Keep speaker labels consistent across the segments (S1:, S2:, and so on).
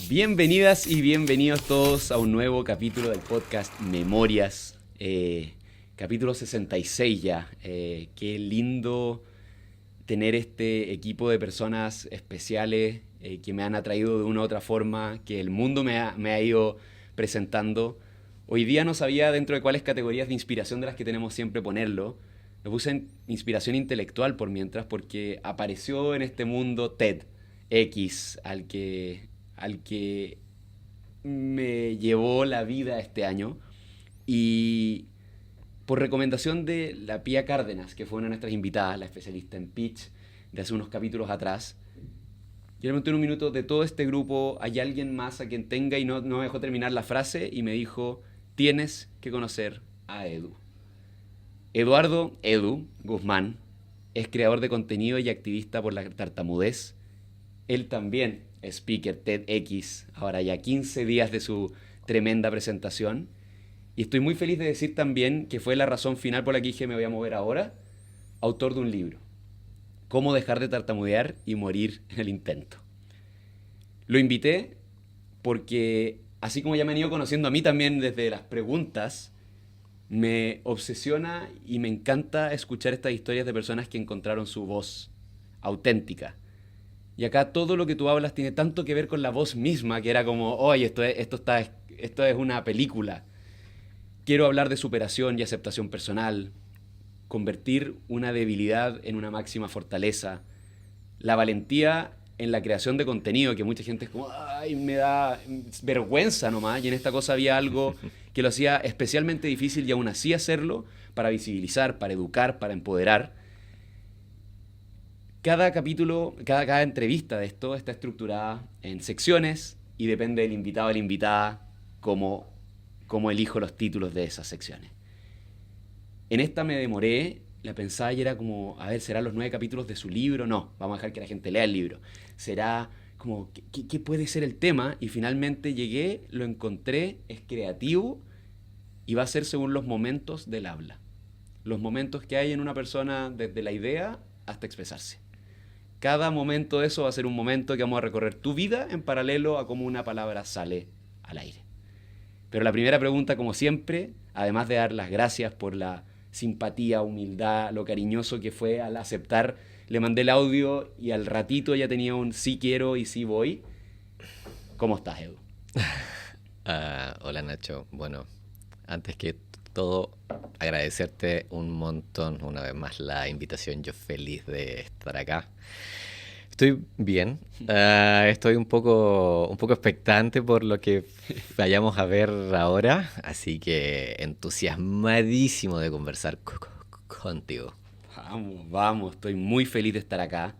S1: Bienvenidas y bienvenidos todos a un nuevo capítulo del podcast Memorias, capítulo 66 ya. Qué lindo tener este equipo de personas especiales que me han atraído de una u otra forma, que el mundo me ha ido presentando. Hoy día no sabía dentro de cuáles categorías de inspiración de las que tenemos siempre ponerlo. Me puse en inspiración intelectual por mientras, porque apareció en este mundo TED X, al que me llevó la vida este año. Y por recomendación de la Pía Cárdenas, que fue una de nuestras invitadas, la especialista en pitch de hace unos capítulos atrás, yo le pregunté en un minuto, de todo este grupo, ¿hay alguien más a quien tenga? Y no me dejó terminar la frase y me dijo, tienes que conocer a Edu. Eduardo Edu Guzmán es creador de contenido y activista por la tartamudez. Él también es speaker TEDx, ahora ya 15 días de su tremenda presentación. Y estoy muy feliz de decir también que fue la razón final por la que dije me voy a mover ahora, autor de un libro, Cómo dejar de tartamudear y morir en el intento. Lo invité porque, así como ya me han ido conociendo a mí también desde las preguntas, me obsesiona y me encanta escuchar estas historias de personas que encontraron su voz auténtica. Y acá todo lo que tú hablas tiene tanto que ver con la voz misma, que era como, oye, esto es una película. Quiero hablar de superación y aceptación personal, convertir una debilidad en una máxima fortaleza, la valentía en la creación de contenido, que mucha gente es como, ay, me da vergüenza nomás, y en esta cosa había algo que lo hacía especialmente difícil y aún así hacerlo para visibilizar, para educar, para empoderar. Cada capítulo, cada entrevista de esto está estructurada en secciones y depende del invitado o la invitada cómo elijo los títulos de esas secciones. En esta me demoré, la pensaba y era como, a ver, ¿serán los 9 capítulos de su libro? No, vamos a dejar que la gente lea el libro. ¿Será como, qué puede ser el tema? Y finalmente llegué, lo encontré, es creativo y va a ser según los momentos del habla. Los momentos que hay en una persona desde la idea hasta expresarse. Cada momento de eso va a ser un momento que vamos a recorrer tu vida en paralelo a cómo una palabra sale al aire. Pero la primera pregunta, como siempre, además de dar las gracias por la simpatía, humildad, lo cariñoso que fue al aceptar, le mandé el audio y al ratito ya tenía un sí quiero y sí voy. ¿Cómo estás, Edu?
S2: Hola, Nacho. Bueno, antes que todo, agradecerte un montón una vez más la invitación. Yo feliz de estar acá. Estoy bien. Estoy un poco expectante por lo que vayamos a ver ahora, así que entusiasmadísimo de conversar contigo.
S1: Vamos, estoy muy feliz de estar acá.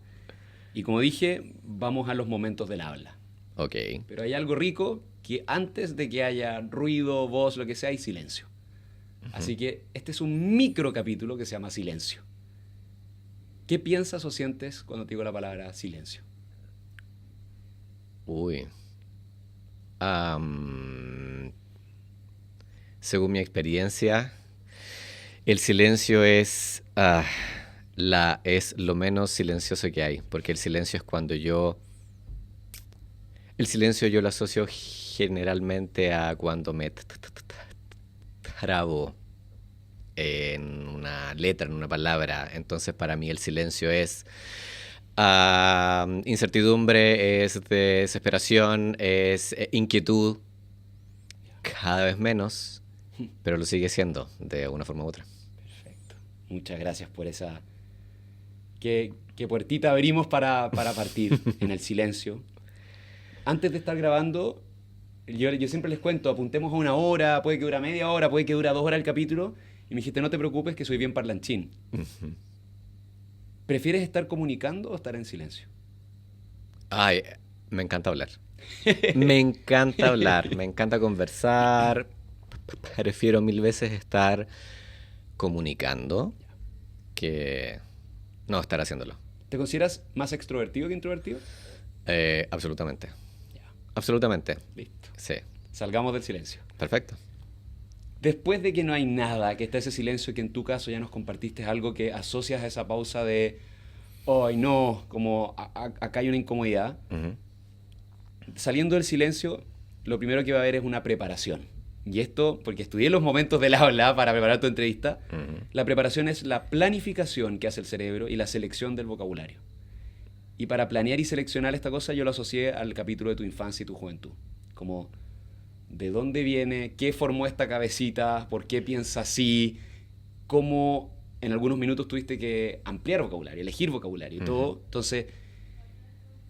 S1: Y como dije, vamos a los momentos del habla.
S2: Ok.
S1: Pero hay algo rico que antes de que haya ruido, voz, lo que sea, hay silencio. Así que este es un micro capítulo que se llama Silencio. ¿Qué piensas o sientes cuando te digo la palabra silencio?
S2: Uy. Según mi experiencia, el silencio es lo menos silencioso que hay, porque el silencio es cuando el silencio yo lo asocio generalmente a cuando me trabo en una letra, en una palabra. Entonces para mí el silencio es incertidumbre, es desesperación, es inquietud, cada vez menos, pero lo sigue siendo de una forma u otra.
S1: Perfecto. Muchas gracias por esa... ¿Qué puertita abrimos para partir en el silencio? Antes de estar grabando, yo siempre les cuento, apuntemos a 1 hora, puede que dura media hora, puede que dura 2 horas el capítulo, y me dijiste, no te preocupes que soy bien parlanchín.
S2: Uh-huh.
S1: ¿Prefieres estar comunicando o estar en silencio?
S2: Ay, me encanta hablar. Me encanta hablar, me encanta conversar. Prefiero 1000 veces estar comunicando que no estar haciéndolo.
S1: ¿Te consideras más extrovertido que introvertido?
S2: Absolutamente.
S1: Ya,
S2: Absolutamente.
S1: listo.
S2: Sí.
S1: Salgamos del silencio.
S2: Perfecto.
S1: Después de que no hay nada, que está ese silencio que en tu caso ya nos compartiste algo que asocias a esa pausa de, ay no, como acá hay una incomodidad,
S2: Uh-huh.
S1: saliendo del silencio, lo primero que va a haber es una preparación. Y esto, porque estudié los momentos del habla para preparar tu entrevista, la preparación es la planificación que hace el cerebro y la selección del vocabulario. Y para planear y seleccionar esta cosa yo lo asocié al capítulo de tu infancia y tu juventud. Como, ¿de dónde viene? ¿Qué formó esta cabecita? ¿Por qué piensa así? ¿Cómo en algunos minutos tuviste que ampliar vocabulario, elegir vocabulario y todo? Entonces,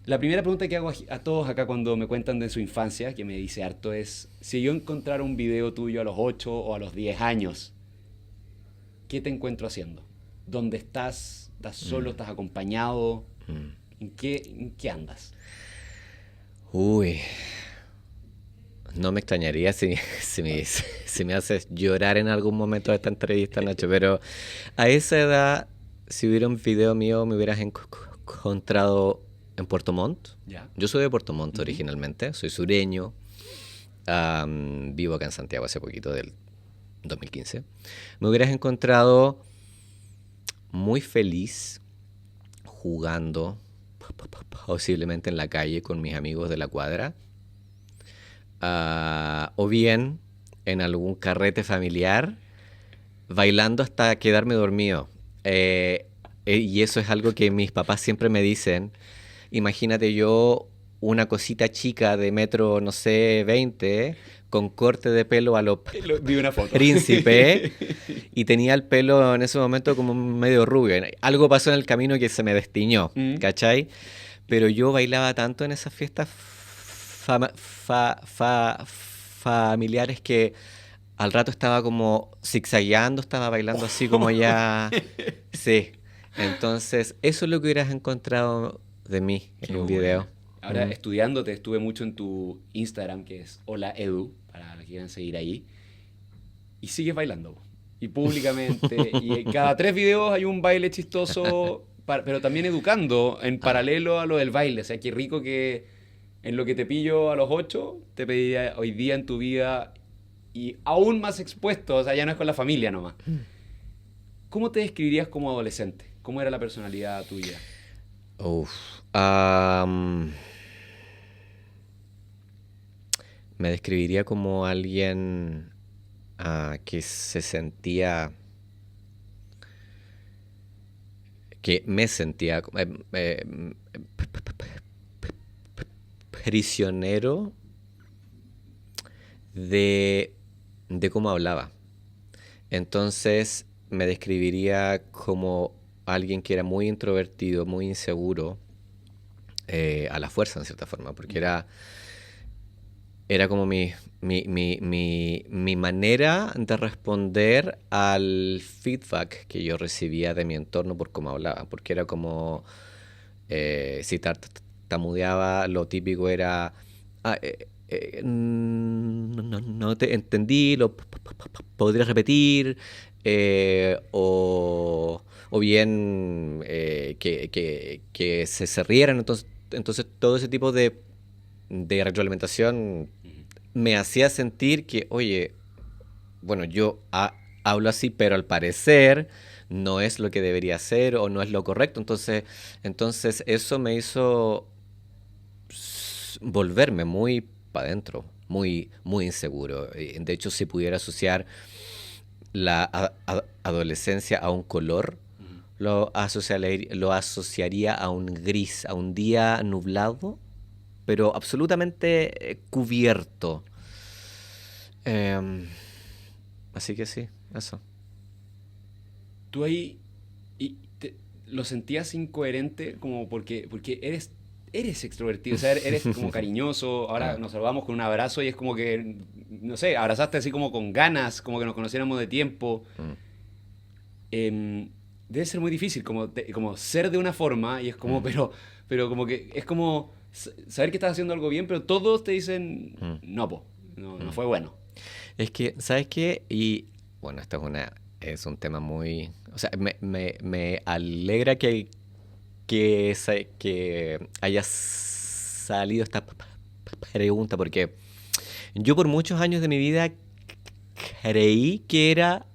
S1: la primera pregunta que hago a todos acá cuando me cuentan de su infancia, que me dice harto, es: si yo encontrara un video tuyo a los 8 o a los 10 años, ¿qué te encuentro haciendo? ¿Dónde estás? ¿Estás solo? ¿Estás acompañado? ¿En qué andas?
S2: Uy, no me extrañaría si me haces llorar en algún momento de esta entrevista, Nacho, pero a esa edad, si hubiera un video mío, me hubieras encontrado en Puerto Montt.
S1: Ya.
S2: Yo soy de Puerto Montt originalmente, soy sureño, vivo acá en Santiago hace poquito, del 2015. Me hubieras encontrado muy feliz jugando, posiblemente en la calle con mis amigos de la cuadra, o bien en algún carrete familiar, bailando hasta quedarme dormido. Y eso es algo que mis papás siempre me dicen. Imagínate yo una cosita chica de metro, no sé, 20, con corte de pelo a lo
S1: Vi una foto.
S2: príncipe, y tenía el pelo en ese momento como medio rubio. Algo pasó en el camino que se me destiñó, ¿cachai? Pero yo bailaba tanto en esas fiestas familiares que al rato estaba como zigzagueando, estaba bailando así como ya... Sí. Entonces, eso es lo que hubieras encontrado de mí en un video.
S1: Ahora, estudiándote, estuve mucho en tu Instagram, que es Hola Edu, para los que quieran seguir ahí. Y sigues bailando. Y públicamente. Y cada 3 videos hay un baile chistoso, pero también educando en paralelo a lo del baile. O sea, qué rico que en lo que te pillo a los 8, te pediría hoy día en tu vida y aún más expuesto. O sea, ya no es con la familia nomás. ¿Cómo te describirías como adolescente? ¿Cómo era la personalidad tuya?
S2: Me describiría como alguien que se sentía, que me sentía prisionero de cómo hablaba. Entonces me describiría como alguien que era muy introvertido, muy inseguro, a la fuerza en cierta forma, porque era como mi manera de responder al feedback que yo recibía de mi entorno por cómo hablaba, porque era como, si tartamudeaba, lo típico era, no te entendí, lo podrías repetir, o bien que se rieran. Entonces todo ese tipo de retroalimentación me hacía sentir que, oye, bueno, yo hablo así, pero al parecer no es lo que debería ser o no es lo correcto. Entonces eso me hizo volverme muy para adentro, muy, muy inseguro. De hecho, si pudiera asociar la adolescencia a un color, lo asociaría a un gris, a un día nublado, pero absolutamente cubierto. Así que sí, eso.
S1: ¿Tú ahí lo sentías incoherente como porque eres extrovertido, o sea, eres como cariñoso, ahora nos saludamos con un abrazo y es como que, no sé, abrazaste así como con ganas, como que nos conociéramos de tiempo. Debe ser muy difícil como ser de una forma y es como, pero como que es como saber que estás haciendo algo bien, pero todos te dicen, no fue bueno.
S2: Es que, ¿sabes qué? Y bueno, esto es un tema muy... O sea, me alegra que haya salido esta pregunta, porque yo por muchos años de mi vida creí que era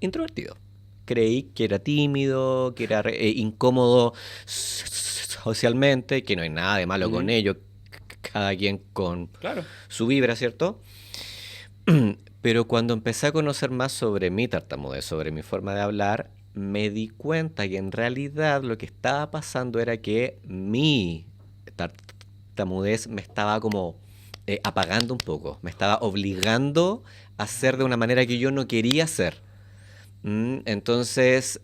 S2: introvertido. Creí que era tímido, que era incómodo socialmente, que no hay nada de malo con ello. cada quien con
S1: Claro.
S2: su vibra, ¿cierto? Pero cuando empecé a conocer más sobre mi tartamudez, sobre mi forma de hablar, me di cuenta que en realidad lo que estaba pasando era que mi tartamudez me estaba como apagando un poco, me estaba obligando a hacer de una manera que yo no quería hacer. Entonces,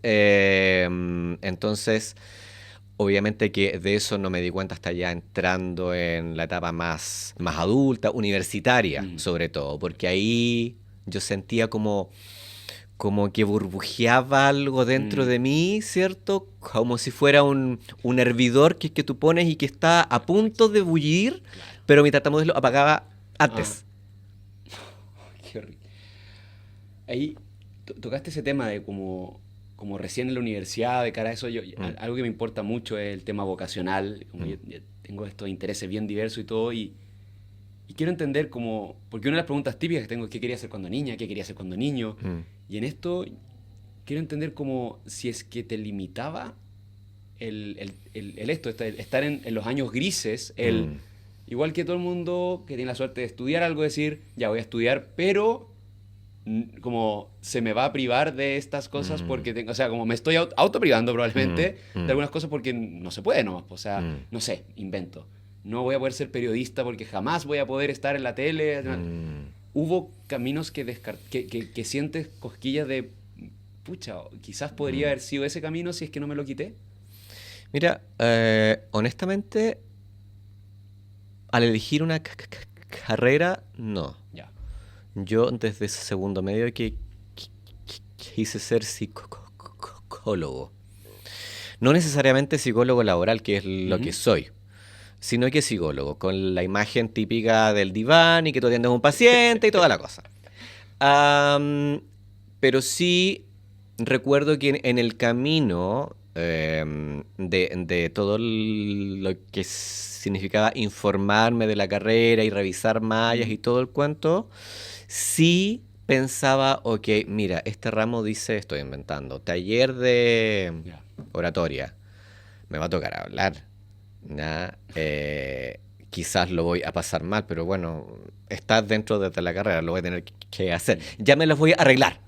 S2: obviamente que de eso no me di cuenta hasta ya entrando en la etapa más adulta, universitaria,
S1: Mm.
S2: sobre todo, porque ahí yo sentía como que burbujeaba algo dentro de mí, ¿cierto? Como si fuera un hervidor que tú pones y que está a punto de bullir,
S1: Claro.
S2: pero mi tartamudez lo apagaba antes.
S1: Qué horrible. Ahí tocaste ese tema de como recién en la universidad, de cara a eso, algo que me importa mucho es el tema vocacional, como yo tengo estos intereses bien diversos y todo, y quiero entender como, porque una de las preguntas típicas que tengo es qué quería hacer cuando niña, qué quería hacer cuando niño,
S2: Mm.
S1: y en esto quiero entender como si es que te limitaba estar en los años grises,
S2: Mm.
S1: igual que todo el mundo que tiene la suerte de estudiar algo, decir, ya voy a estudiar, pero como se me va a privar de estas cosas porque tengo, o sea, como me estoy autoprivando probablemente de algunas cosas porque no se puede nomás, o sea, no sé, invento. No voy a poder ser periodista porque jamás voy a poder estar en la tele. Hubo caminos que sientes cosquillas de, pucha, quizás podría haber sido ese camino si es que no me lo quité.
S2: Mira, honestamente, al elegir una carrera, no.
S1: Ya.
S2: Yo desde ese segundo medio quise ser psicólogo. No necesariamente psicólogo laboral, que es lo que soy, sino que psicólogo, con la imagen típica del diván y que tú atiendes a un paciente y toda la cosa. Pero sí recuerdo que en el camino de todo lo que significaba informarme de la carrera y revisar mallas y todo el cuento, sí pensaba, ok, mira, este ramo dice, estoy inventando, taller de
S1: Ya.
S2: oratoria, me va a tocar hablar, ¿ya? Quizás lo voy a pasar mal, pero bueno, está dentro de la carrera, lo voy a tener que hacer. Ya me los voy a arreglar.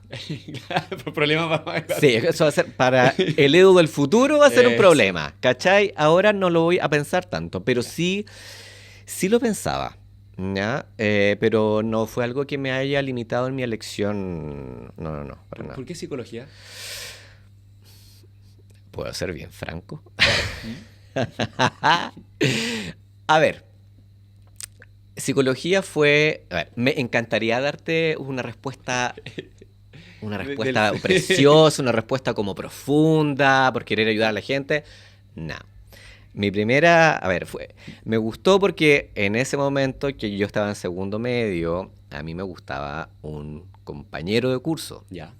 S1: Problema para más.
S2: Sí, eso va a ser para el Edu del futuro va a ser un
S1: Eso.
S2: problema, ¿cachai? Ahora no lo voy a pensar tanto, pero sí lo pensaba, ¿ya? Pero no fue algo que me haya limitado en mi elección, no, para nada.
S1: ¿Por qué psicología?
S2: ¿Puedo ser bien franco? A ver, psicología fue... A ver, me encantaría darte una respuesta preciosa, una respuesta como profunda, por querer ayudar a la gente. No. Mi primera, a ver, me gustó porque en ese momento que yo estaba en segundo medio, a mí me gustaba un compañero de curso.
S1: Ya.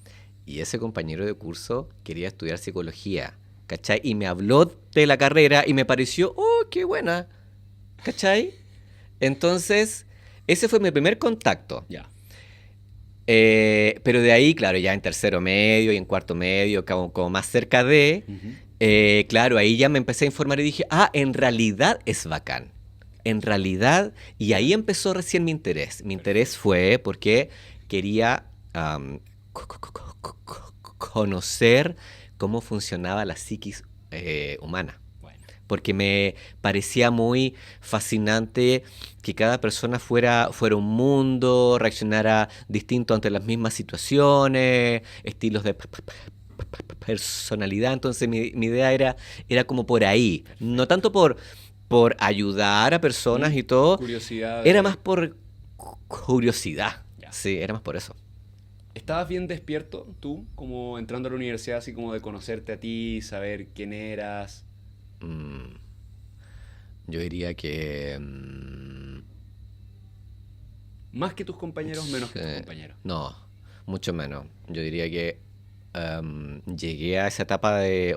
S2: Y ese compañero de curso quería estudiar psicología, ¿cachai? Y me habló de la carrera y me pareció, oh, qué buena, ¿cachai? Entonces, ese fue mi primer contacto.
S1: Ya.
S2: Pero de ahí, claro, ya en tercero medio y en cuarto medio, como más cerca de, claro, ahí ya me empecé a informar y dije, en realidad es bacán. En realidad, y ahí empezó recién mi interés. Mi interés fue porque quería conocer cómo funcionaba la psiquis humana.
S1: Bueno.
S2: Porque me parecía muy fascinante que cada persona fuera un mundo, reaccionara distinto ante las mismas situaciones, estilos de personalidad. Entonces mi idea era como por ahí, no tanto por ayudar a personas y todo,
S1: Curiosidad.
S2: era más por curiosidad.
S1: Ya.
S2: Sí, era más por eso.
S1: ¿Estabas bien despierto tú, como entrando a la universidad, así como de conocerte a ti, saber quién eras?
S2: Yo diría que...
S1: ¿Más que tus compañeros, menos que tus
S2: sí,
S1: compañeros?
S2: no, mucho menos. Yo diría que llegué a esa etapa de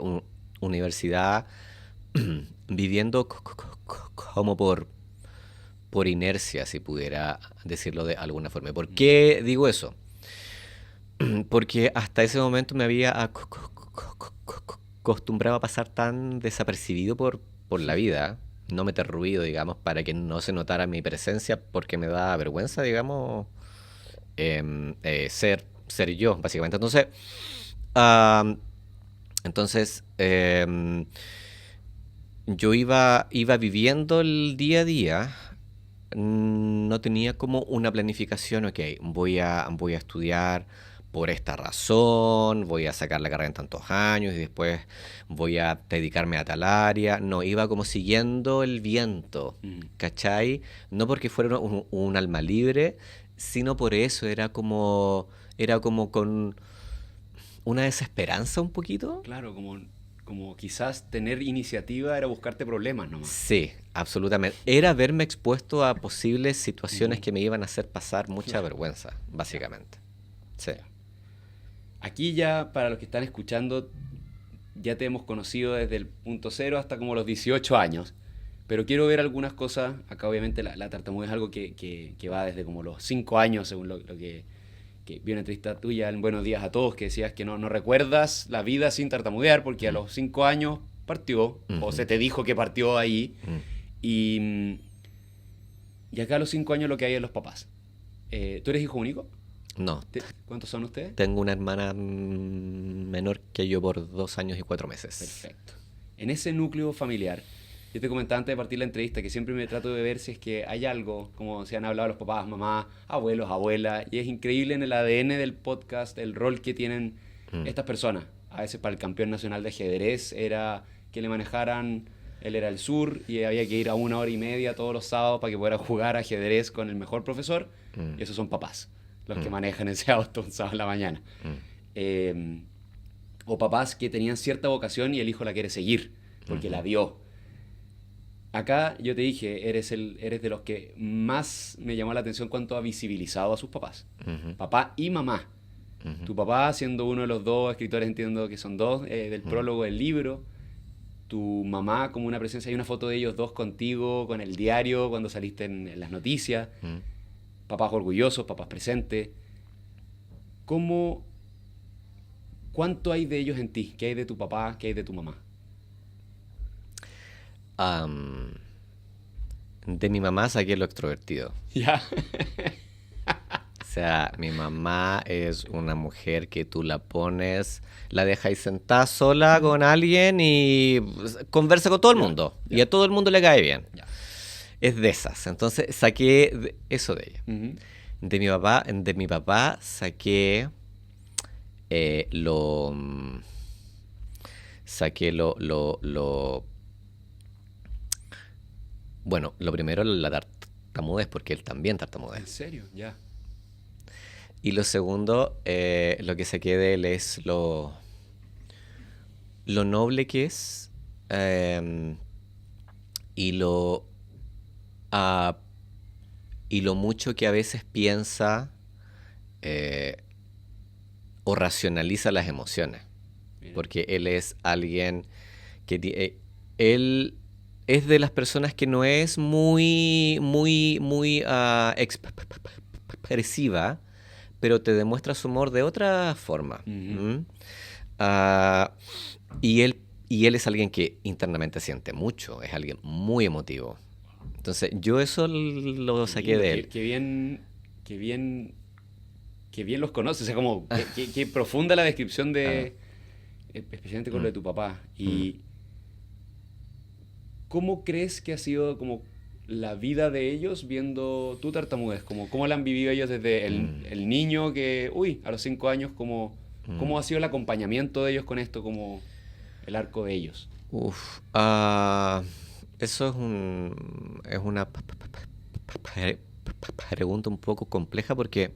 S2: universidad viviendo como por inercia, si pudiera decirlo de alguna forma. ¿Por qué digo eso? Porque hasta ese momento me había acostumbrado a pasar tan desapercibido por la vida, no meter ruido, digamos, para que no se notara mi presencia, porque me da vergüenza, digamos, ser yo, básicamente. Ah, entonces, yo iba viviendo el día a día, no tenía como una planificación, ok, voy a estudiar por esta razón, voy a sacar la carrera en tantos años y después voy a dedicarme a tal área. No, iba como siguiendo el viento,
S1: Mm.
S2: ¿cachai? No porque fuera un alma libre, sino por eso era como con una desesperanza un poquito.
S1: Claro, como quizás tener iniciativa era buscarte problemas nomás.
S2: Sí, absolutamente. Era verme expuesto a posibles situaciones
S1: Ujú.
S2: que me iban a hacer pasar mucha
S1: Claro.
S2: vergüenza,
S1: Ya,
S2: básicamente. Sí.
S1: ya. Aquí ya, para los que están escuchando, ya te hemos conocido desde el punto cero hasta como los 18 años. Pero quiero ver algunas cosas. Acá obviamente la tartamudez es algo que va desde como los 5 años, según lo que vi una entrevista tuya en Buenos Días a Todos, que decías que no recuerdas la vida sin tartamudear, porque a
S2: Mm,
S1: los 5 años partió, o
S2: ujú,
S1: se te dijo que partió ahí.
S2: mm.
S1: Y, y acá a los 5 años lo que hay es los papás. ¿Tú eres hijo único?
S2: No,
S1: ¿Cuántos son ustedes?
S2: tengo una hermana menor que yo por 2 años y 4 meses.
S1: Perfecto. En ese núcleo familiar, yo te comentaba antes de partir la entrevista que siempre me trato de ver si es que hay algo, como se han hablado los papás, mamás, abuelos, abuelas, y es increíble en el ADN del podcast el rol que tienen
S2: Mm,
S1: estas personas. A veces para el campeón nacional de ajedrez era que le manejaran, él era el sur y había que ir a 1 hora y media todos los sábados para que pudiera jugar ajedrez con el mejor profesor,
S2: mm,
S1: y esos son papás, los que
S2: mm,
S1: manejan ese auto un sábado en la mañana.
S2: mm,
S1: Eh, o papás que tenían cierta vocación y el hijo la quiere seguir, porque
S2: ujú,
S1: la vio. Acá yo te dije, eres de los que más me llamó la atención cuanto a visibilizado a sus papás.
S2: ujú,
S1: Papá y mamá.
S2: ujú,
S1: Tu papá siendo uno de los dos escritores, entiendo que son dos, del
S2: mm.
S1: prólogo del libro. Tu mamá como una presencia, hay una foto de ellos dos contigo, con el diario, cuando saliste en las noticias.
S2: Mm.
S1: Papás orgullosos, papás presentes. ¿Cómo, cuánto hay de ellos en ti? ¿Qué hay de tu papá? ¿Qué hay de tu mamá?
S2: Am, de mi mamá saqué lo extrovertido.
S1: Ya.
S2: O sea, mi mamá es una mujer que tú la pones, la dejas sentada sola con alguien y pues, conversa con todo el
S1: Ya,
S2: mundo. Y
S1: ya,
S2: a todo el mundo le cae bien.
S1: ya.
S2: Es de esas. Entonces saqué eso de ella.
S1: Ujú.
S2: De mi papá saqué eh, lo... mm, saqué bueno, lo primero la tartamudez, porque él también tartamudez.
S1: ¿En serio? Ya.
S2: Y lo segundo, lo que saqué de él es lo noble que es, em, y ah, y lo mucho que a veces piensa, eh, o racionaliza las emociones.
S1: Mira.
S2: Porque él es alguien que él es de las personas que no es muy expresiva, pero te demuestra su amor de otra forma.
S1: Ujú.
S2: ¿M? Ah, y él es alguien que internamente siente mucho, es alguien muy emotivo. Entonces, yo eso lo
S1: Qué
S2: saqué
S1: lindo,
S2: de
S1: qué,
S2: él.
S1: qué bien, qué bien, qué bien los conoces. O sea, como, qué profunda la descripción
S2: Ah,
S1: de, especialmente con lo
S2: mm,
S1: de tu papá.
S2: mm,
S1: ¿Y cómo crees que ha sido como la vida de ellos viendo tu tartamudez? Como, ¿cómo la han vivido ellos desde
S2: mm,
S1: el niño que, uy, a los 5 años, como,
S2: mm.
S1: cómo ha sido el acompañamiento de ellos con esto, como el arco de ellos?
S2: Uf, eso es una pregunta un poco compleja porque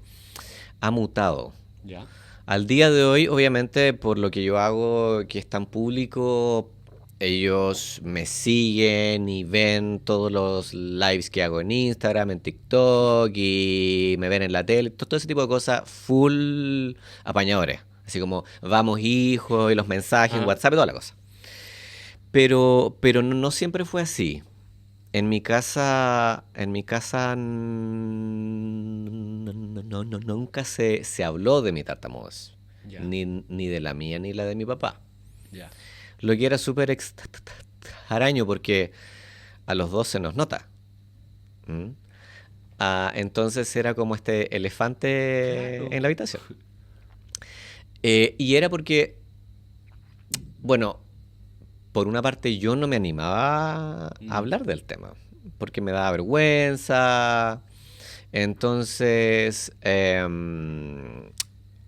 S2: ha mutado.
S1: ¿Ya?
S2: Al día de hoy, obviamente, por lo que yo hago, que es tan público, ellos me siguen y ven todos los lives que hago en Instagram, en TikTok y me ven en la tele, todo ese tipo de cosas, full apañadores. Así como, vamos hijos, y los mensajes en
S1: Ah,
S2: WhatsApp y toda la cosa. Pero no siempre fue así. En mi casa nunca se habló de mi tartamudez,
S1: ya,
S2: ni de la mía ni la de mi papá.
S1: ya.
S2: Lo que era súper extraño porque a los dos se nos nota. ¿Mm? Entonces era como este elefante
S1: Claro.
S2: en la habitación. Y era porque, bueno, por una parte yo no me animaba a
S1: Mm,
S2: hablar del tema, porque me daba vergüenza. Entonces,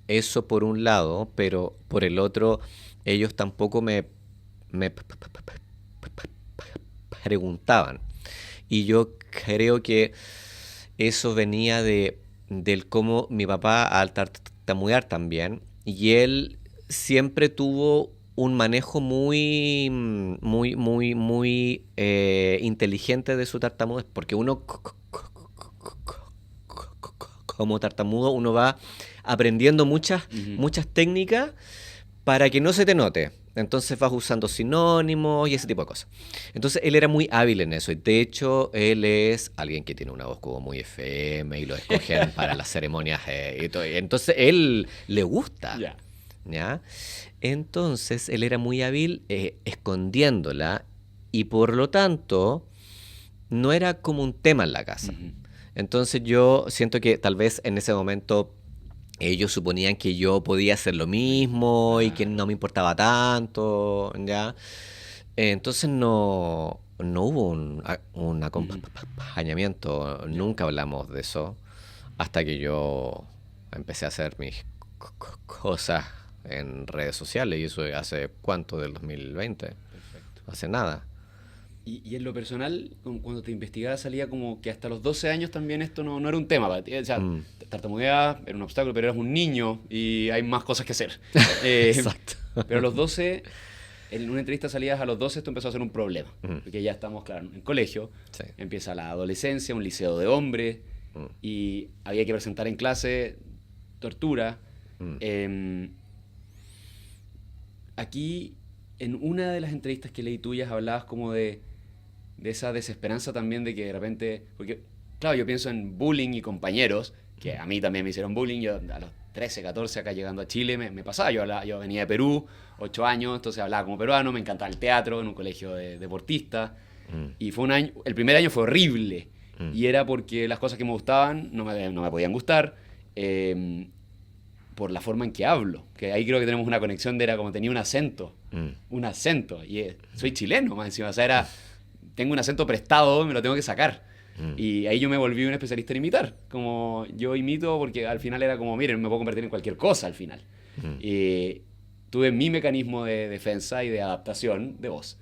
S2: eso por un lado, pero por el otro, ellos tampoco me preguntaban. Y yo creo que eso venía del cómo mi papá al tartamudear también, y él siempre tuvo un manejo muy inteligente de su tartamudez, porque uno como tartamudo uno va aprendiendo
S1: ujú.
S2: muchas técnicas para que no se te note. Entonces vas usando sinónimos y ese tipo de cosas. Entonces él era muy hábil en eso. Y de hecho, él es alguien que tiene una voz como muy FM y lo escogen para las ceremonias y todo. Entonces él le gusta.
S1: Ya.
S2: ¿Ya? Entonces él era muy hábil escondiéndola y por lo tanto no era como un tema en la casa.
S1: Ujú.
S2: Entonces yo siento que tal vez en ese momento ellos suponían que yo podía hacer lo
S1: Lo mismo,
S2: mismo y que no
S1: claro.
S2: me importaba tanto, ¿ya? Entonces no hubo un
S1: Ujú.
S2: acompañamiento,
S1: Ya.
S2: nunca hablamos de eso, hasta que yo empecé a hacer mis cosas en redes sociales, y eso hace cuánto, del 2020,
S1: Perfecto.
S2: hace nada.
S1: Y en lo personal, cuando te investigaba salía como que hasta los 12 años también esto no era un tema para ti. O sea,
S2: Mm,
S1: tartamudeaba, era un obstáculo, pero eras un niño y hay más cosas que hacer. Eh,
S2: exacto.
S1: pero a los 12, en una entrevista salías a los 12, esto empezó a ser un problema.
S2: Mm,
S1: Porque ya estamos, claro, en colegio,
S2: sí.
S1: empieza la adolescencia, un liceo de hombres,
S2: Mm,
S1: y había que presentar en clase tortura.
S2: mm,
S1: Em, Aquí, en una de las entrevistas que leí tuyas, hablabas como de esa desesperanza también de que de repente, porque claro, yo pienso en bullying y compañeros, que a mí también me hicieron bullying, yo a los 13, 14 acá llegando a Chile me pasaba, yo venía de Perú, 8 años, entonces hablaba como peruano, me encantaba el teatro en un colegio de deportistas,
S2: mm,
S1: y fue un año, el primer año fue horrible,
S2: mm,
S1: y era porque las cosas que me gustaban no me podían gustar, eh, por la forma en que hablo, que ahí creo que tenemos una conexión de era como tenía
S2: mm,
S1: un acento, y soy chileno más encima, o sea, tengo un acento prestado, me lo tengo que sacar.
S2: mm,
S1: Y ahí yo me volví un especialista en imitar, como yo imito porque al final era como, miren, me puedo convertir en cualquier cosa al final.
S2: mm,
S1: Y tuve mi mecanismo de defensa y de adaptación de voz.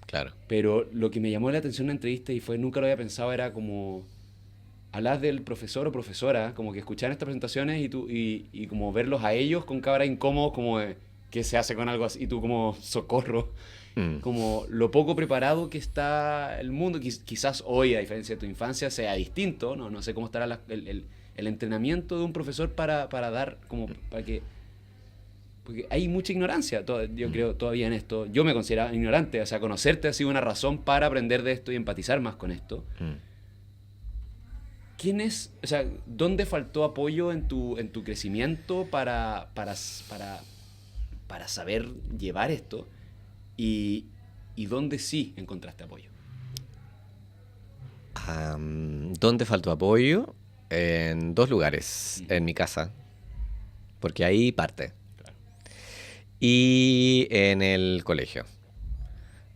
S2: claro.
S1: Pero lo que me llamó la atención en la entrevista y fue, nunca lo había pensado, era como hablas del profesor o profesora, como que escuchar estas presentaciones y como verlos a ellos con cara incómodos, como de, ¿qué se hace con algo así? Y tú como socorro,
S2: Mm,
S1: como lo poco preparado que está el mundo. Quizás hoy, a diferencia de tu infancia, sea distinto, no sé cómo estará el entrenamiento de un profesor para dar, como para que... Porque hay mucha ignorancia, yo
S2: mm.
S1: creo, todavía en esto. Yo me considero ignorante, o sea, conocerte ha sido una razón para aprender de esto y empatizar más con esto.
S2: Mm.
S1: O sea, dónde faltó apoyo en tu crecimiento para saber llevar esto? Y, y dónde sí encontraste apoyo.
S2: ¿Dónde faltó apoyo? En dos lugares.
S1: Ujú.
S2: En mi casa, porque ahí parte.
S1: Claro.
S2: Y en el colegio.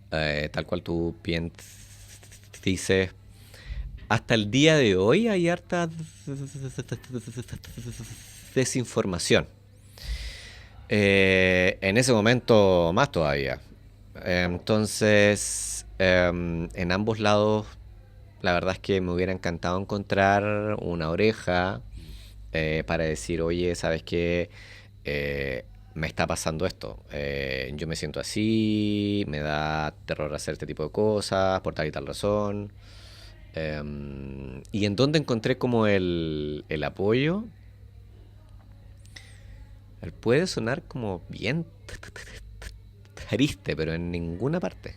S2: Tal cual tú bien dices, hasta el día de hoy hay harta desinformación. En ese momento más todavía. Entonces, en ambos lados, la verdad es que me hubiera encantado encontrar una oreja para decir, oye, ¿sabes qué? Me está pasando esto. Yo me siento así, me da terror hacer este tipo de cosas por tal y tal razón. Y en donde encontré como el apoyo, puede sonar como bien triste, pero en ninguna parte.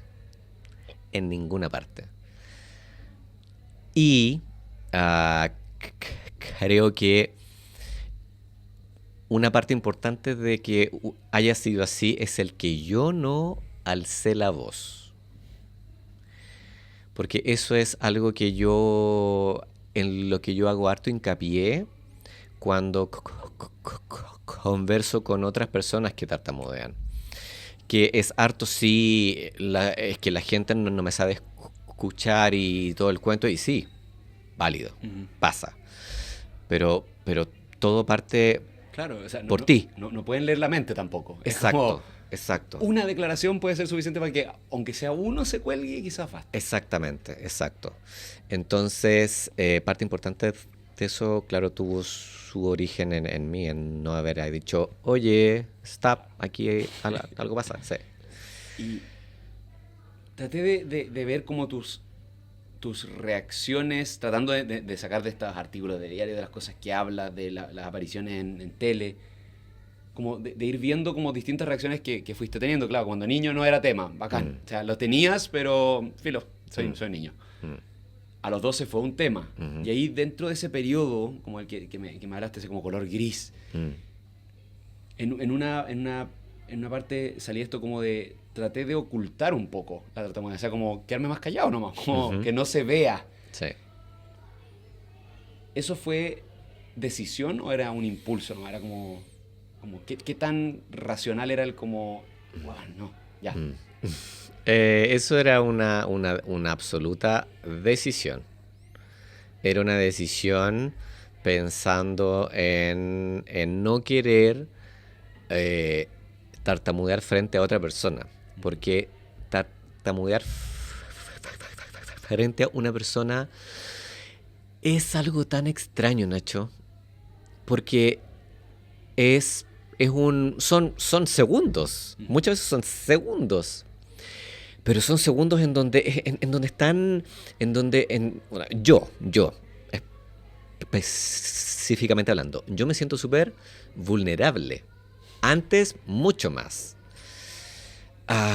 S2: En ninguna parte. Y ah, creo que una parte importante de que haya sido así es el que yo no alcé la voz. porque eso es algo en lo que yo hago harto hincapié cuando converso con otras personas que tartamudean. Que es harto, sí, es que la gente no me sabe escuchar y todo el cuento, y sí, válido, pasa. Pero todo parte
S1: Claro, o sea,
S2: por ti.
S1: No pueden leer la mente tampoco. Es
S2: Exacto,
S1: como
S2: exacto.
S1: una declaración puede ser suficiente para que, aunque sea uno, se cuelgue y quizás basta.
S2: Exactamente, exacto. Entonces, parte importante de eso, claro, tuvo su origen en mí, en no haber dicho, oye, stop, aquí algo pasa. Sí.
S1: Y traté de ver como tus reacciones, tratando de sacar de estos artículos de diario, de las cosas que hablas, de las apariciones en tele, como de ir viendo como distintas reacciones que fuiste teniendo. Claro, cuando niño no era tema, bacán. O sea, lo tenías, pero, filo, soy niño. A los 12 fue un tema. Y ahí dentro de ese periodo, como el que me hablaste, ese como color gris, en una parte salía esto como de, traté de ocultar un poco la tartamudez, o sea, como quedarme más callado nomás, como que no se vea.
S2: Sí.
S1: ¿Eso fue decisión o era un impulso? ¿No? Era como ¿qué tan racional era el como, bueno, no, ya?
S2: Eso era una absoluta decisión. Era una decisión pensando en no querer tartamudear frente a otra persona. Porque tartamudear frente a una persona es algo tan extraño, Nacho. Porque son segundos. Muchas veces son segundos. Pero son segundos en donde están, bueno, yo, específicamente hablando, yo me siento súper vulnerable. Antes, mucho más.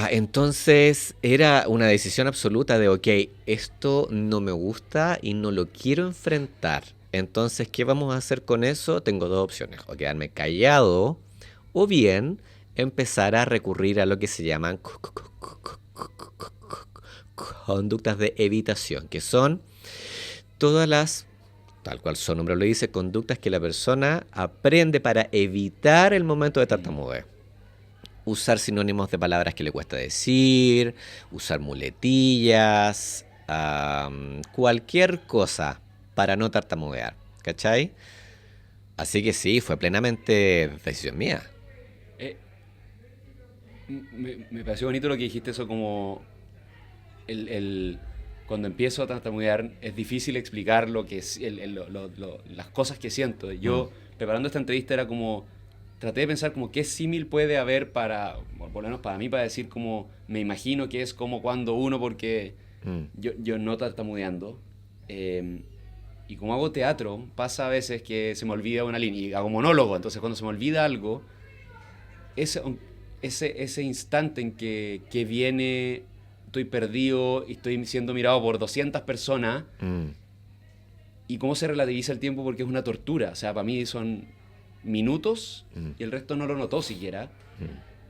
S2: Entonces, era una decisión absoluta de, ok, esto no me gusta y no lo quiero enfrentar. Entonces, ¿qué vamos a hacer con eso? Tengo dos opciones, o quedarme callado, o bien empezar a recurrir a lo que se llaman conductas de evitación, que son todas las, tal cual su nombre lo dice, conductas que la persona aprende para evitar el momento de tartamudeo. Usar sinónimos de palabras que le cuesta decir, usar muletillas, cualquier cosa para no tartamudear, ¿cachai? Así que sí, fue plenamente decisión mía.
S1: Me pareció bonito lo que dijiste, eso como cuando empiezo a tartamudear es difícil explicar lo que las cosas que siento. Yo preparando esta entrevista era como, traté de pensar como qué símil puede haber para, por lo menos para mí, para decir como, me imagino que es como cuando uno, porque yo no tartamudeando, y como hago teatro, pasa a veces que se me olvida una línea, y hago monólogo, entonces cuando se me olvida algo, ese instante en que viene, estoy perdido y estoy siendo mirado por 200 personas, y cómo se relativiza el tiempo porque es una tortura. O sea, para mí son minutos y el resto no lo notó siquiera.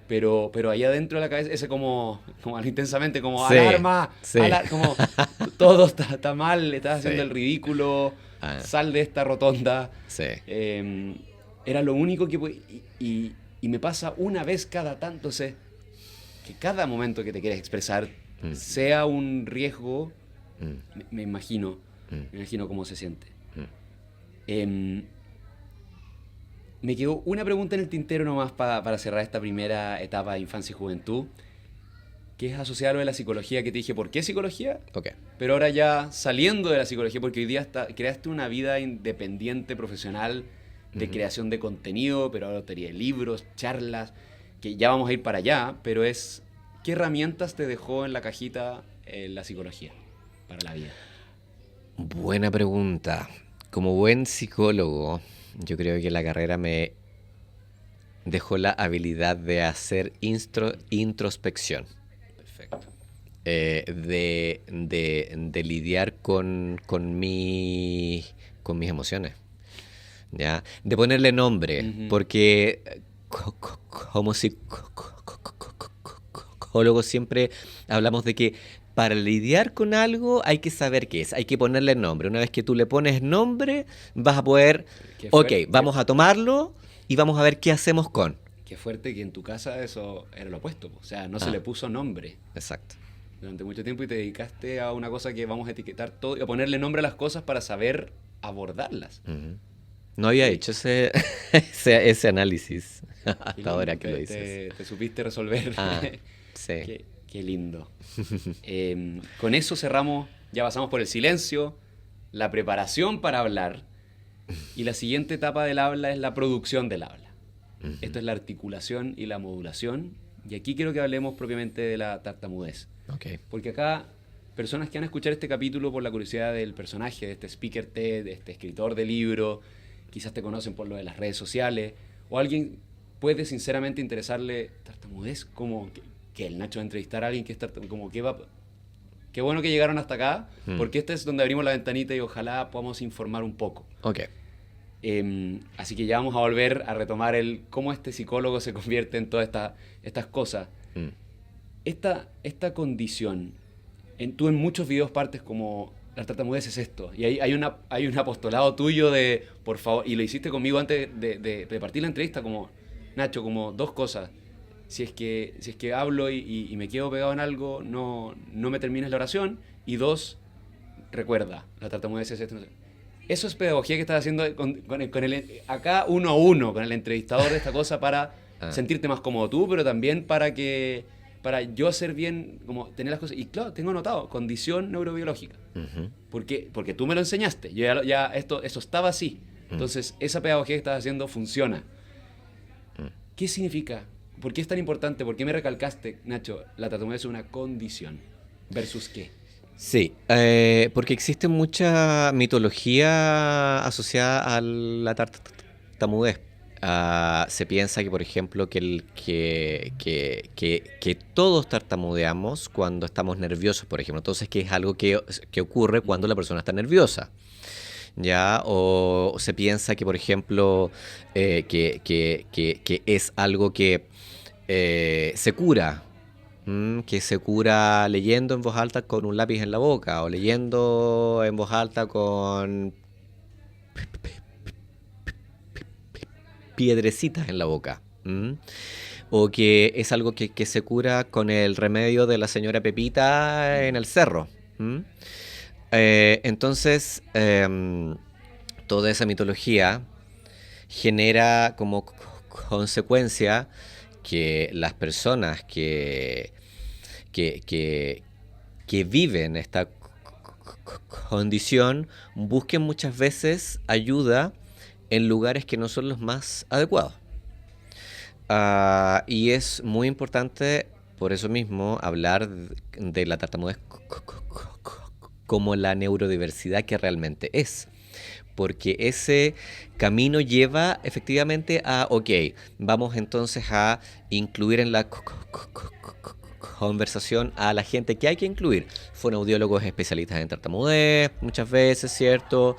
S1: Pero allá dentro de la cabeza, ese como intensamente, como
S2: sí,
S1: alarma,
S2: sí.
S1: como todo está mal, estás haciendo
S2: Sí.
S1: el ridículo, sal de esta rotonda.
S2: Sí.
S1: Era lo único que... Y me pasa una vez cada tanto, sé, que cada momento que te quieres expresar sea un riesgo, me imagino cómo se siente. Me quedó una pregunta en el tintero nomás para cerrar esta primera etapa de infancia y juventud, que es asociada a lo de la psicología, que te dije, ¿por qué psicología?
S2: Okay.
S1: Pero ahora ya saliendo de la psicología, porque hoy día creaste una vida independiente, profesional, de creación de contenido, pero ahora te diría libros, charlas, que ya vamos a ir para allá, pero es, ¿qué herramientas te dejó en la cajita la psicología para la vida?
S2: Buena pregunta. Como buen psicólogo, yo creo que la carrera me dejó la habilidad de hacer introspección.
S1: Perfecto.
S2: De lidiar con mis emociones. ¿Ya? De ponerle nombre, porque como psicólogos siempre hablamos de que para lidiar con algo hay que saber qué es, hay que ponerle nombre. Una vez que tú le pones nombre, vas a poder,
S1: Qué
S2: ok,
S1: fuerte.
S2: vamos a tomarlo y vamos a ver qué hacemos con.
S1: Qué fuerte que en tu casa eso era lo opuesto. O sea, no se
S2: Ah.
S1: le puso nombre
S2: Exacto.
S1: durante mucho tiempo y te dedicaste a una cosa que vamos a etiquetar todo y a ponerle nombre a las cosas para saber abordarlas.
S2: Ujú. No había
S1: Sí.
S2: hecho ese análisis
S1: Qué
S2: hasta
S1: lindo,
S2: ahora que lo dices.
S1: te supiste resolver.
S2: Ah, sí.
S1: Qué lindo. Con eso cerramos, ya pasamos por el silencio, la preparación para hablar y la siguiente etapa del habla es la producción del habla. Esto es la articulación y la modulación y aquí quiero que hablemos propiamente de la tartamudez.
S2: Ok.
S1: Porque acá, personas que van a escuchar este capítulo por la curiosidad del personaje, de este speaker TED, de este escritor de libro, quizás te conocen por lo de las redes sociales, o alguien puede sinceramente interesarle tartamudez, como que el Nacho va a entrevistar a alguien que es tartamudo, como que va... Qué bueno que llegaron hasta acá, porque este es donde abrimos la ventanita y ojalá podamos informar un poco.
S2: Ok.
S1: Así que ya vamos a volver a retomar el cómo este psicólogo se convierte en todas estas cosas.
S2: Mm.
S1: Esta condición, tú en muchos videos partes como la tartamudez es esto, y hay un apostolado tuyo de, por favor, y lo hiciste conmigo antes de partir la entrevista, como, Nacho, como dos cosas. Si es que hablo y me quedo pegado en algo, no me termines la oración, y dos, recuerda, la tartamudez es esto. No sé. Eso es pedagogía que estás haciendo acá uno a uno, con el entrevistador de esta cosa para sentirte más cómodo tú, pero también para yo hacer bien, como tener las cosas. Y claro, tengo anotado, condición neurobiológica.
S2: Ujú.
S1: Porque tú me lo enseñaste. Yo eso estaba así. Entonces, esa pedagogía que estás haciendo funciona. ¿Qué significa? ¿Por qué es tan importante? ¿Por qué me recalcaste, Nacho, la tartamudez es una condición? ¿Versus qué?
S2: Sí, porque existe mucha mitología asociada a la tartamudez. Se piensa que, por ejemplo, que todos tartamudeamos cuando estamos nerviosos, por ejemplo. Entonces, que es algo que ocurre cuando la persona está nerviosa. ¿Ya? O se piensa que, por ejemplo, que es algo que se cura. Que se cura leyendo en voz alta con un lápiz en la boca o leyendo en voz alta con piedrecitas en la boca. O que es algo que se cura con el remedio de la señora Pepita en el cerro. Entonces, toda esa mitología genera como consecuencia que las personas que viven esta condición busquen muchas veces ayuda en lugares que no son los más adecuados. Y es muy importante, por eso mismo, hablar de la tartamudez como la neurodiversidad que realmente es. Porque ese camino lleva efectivamente a, ok, vamos entonces a incluir en la conversación a la gente que hay que incluir. Fonoaudiólogos especialistas en tartamudez, muchas veces, ¿cierto?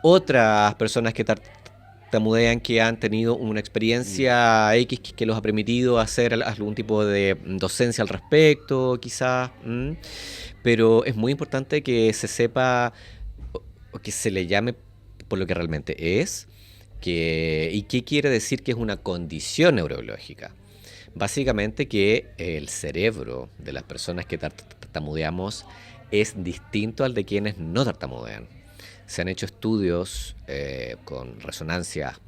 S2: Otras personas que tartamudean que han tenido una experiencia X que los ha permitido hacer algún tipo de docencia al respecto, quizás. Pero es muy importante que se sepa o que se le llame por lo que realmente es, y qué quiere decir que es una condición neurobiológica. Básicamente que el cerebro de las personas que tartamudeamos es distinto al de quienes no tartamudean. Se han hecho estudios con resonancias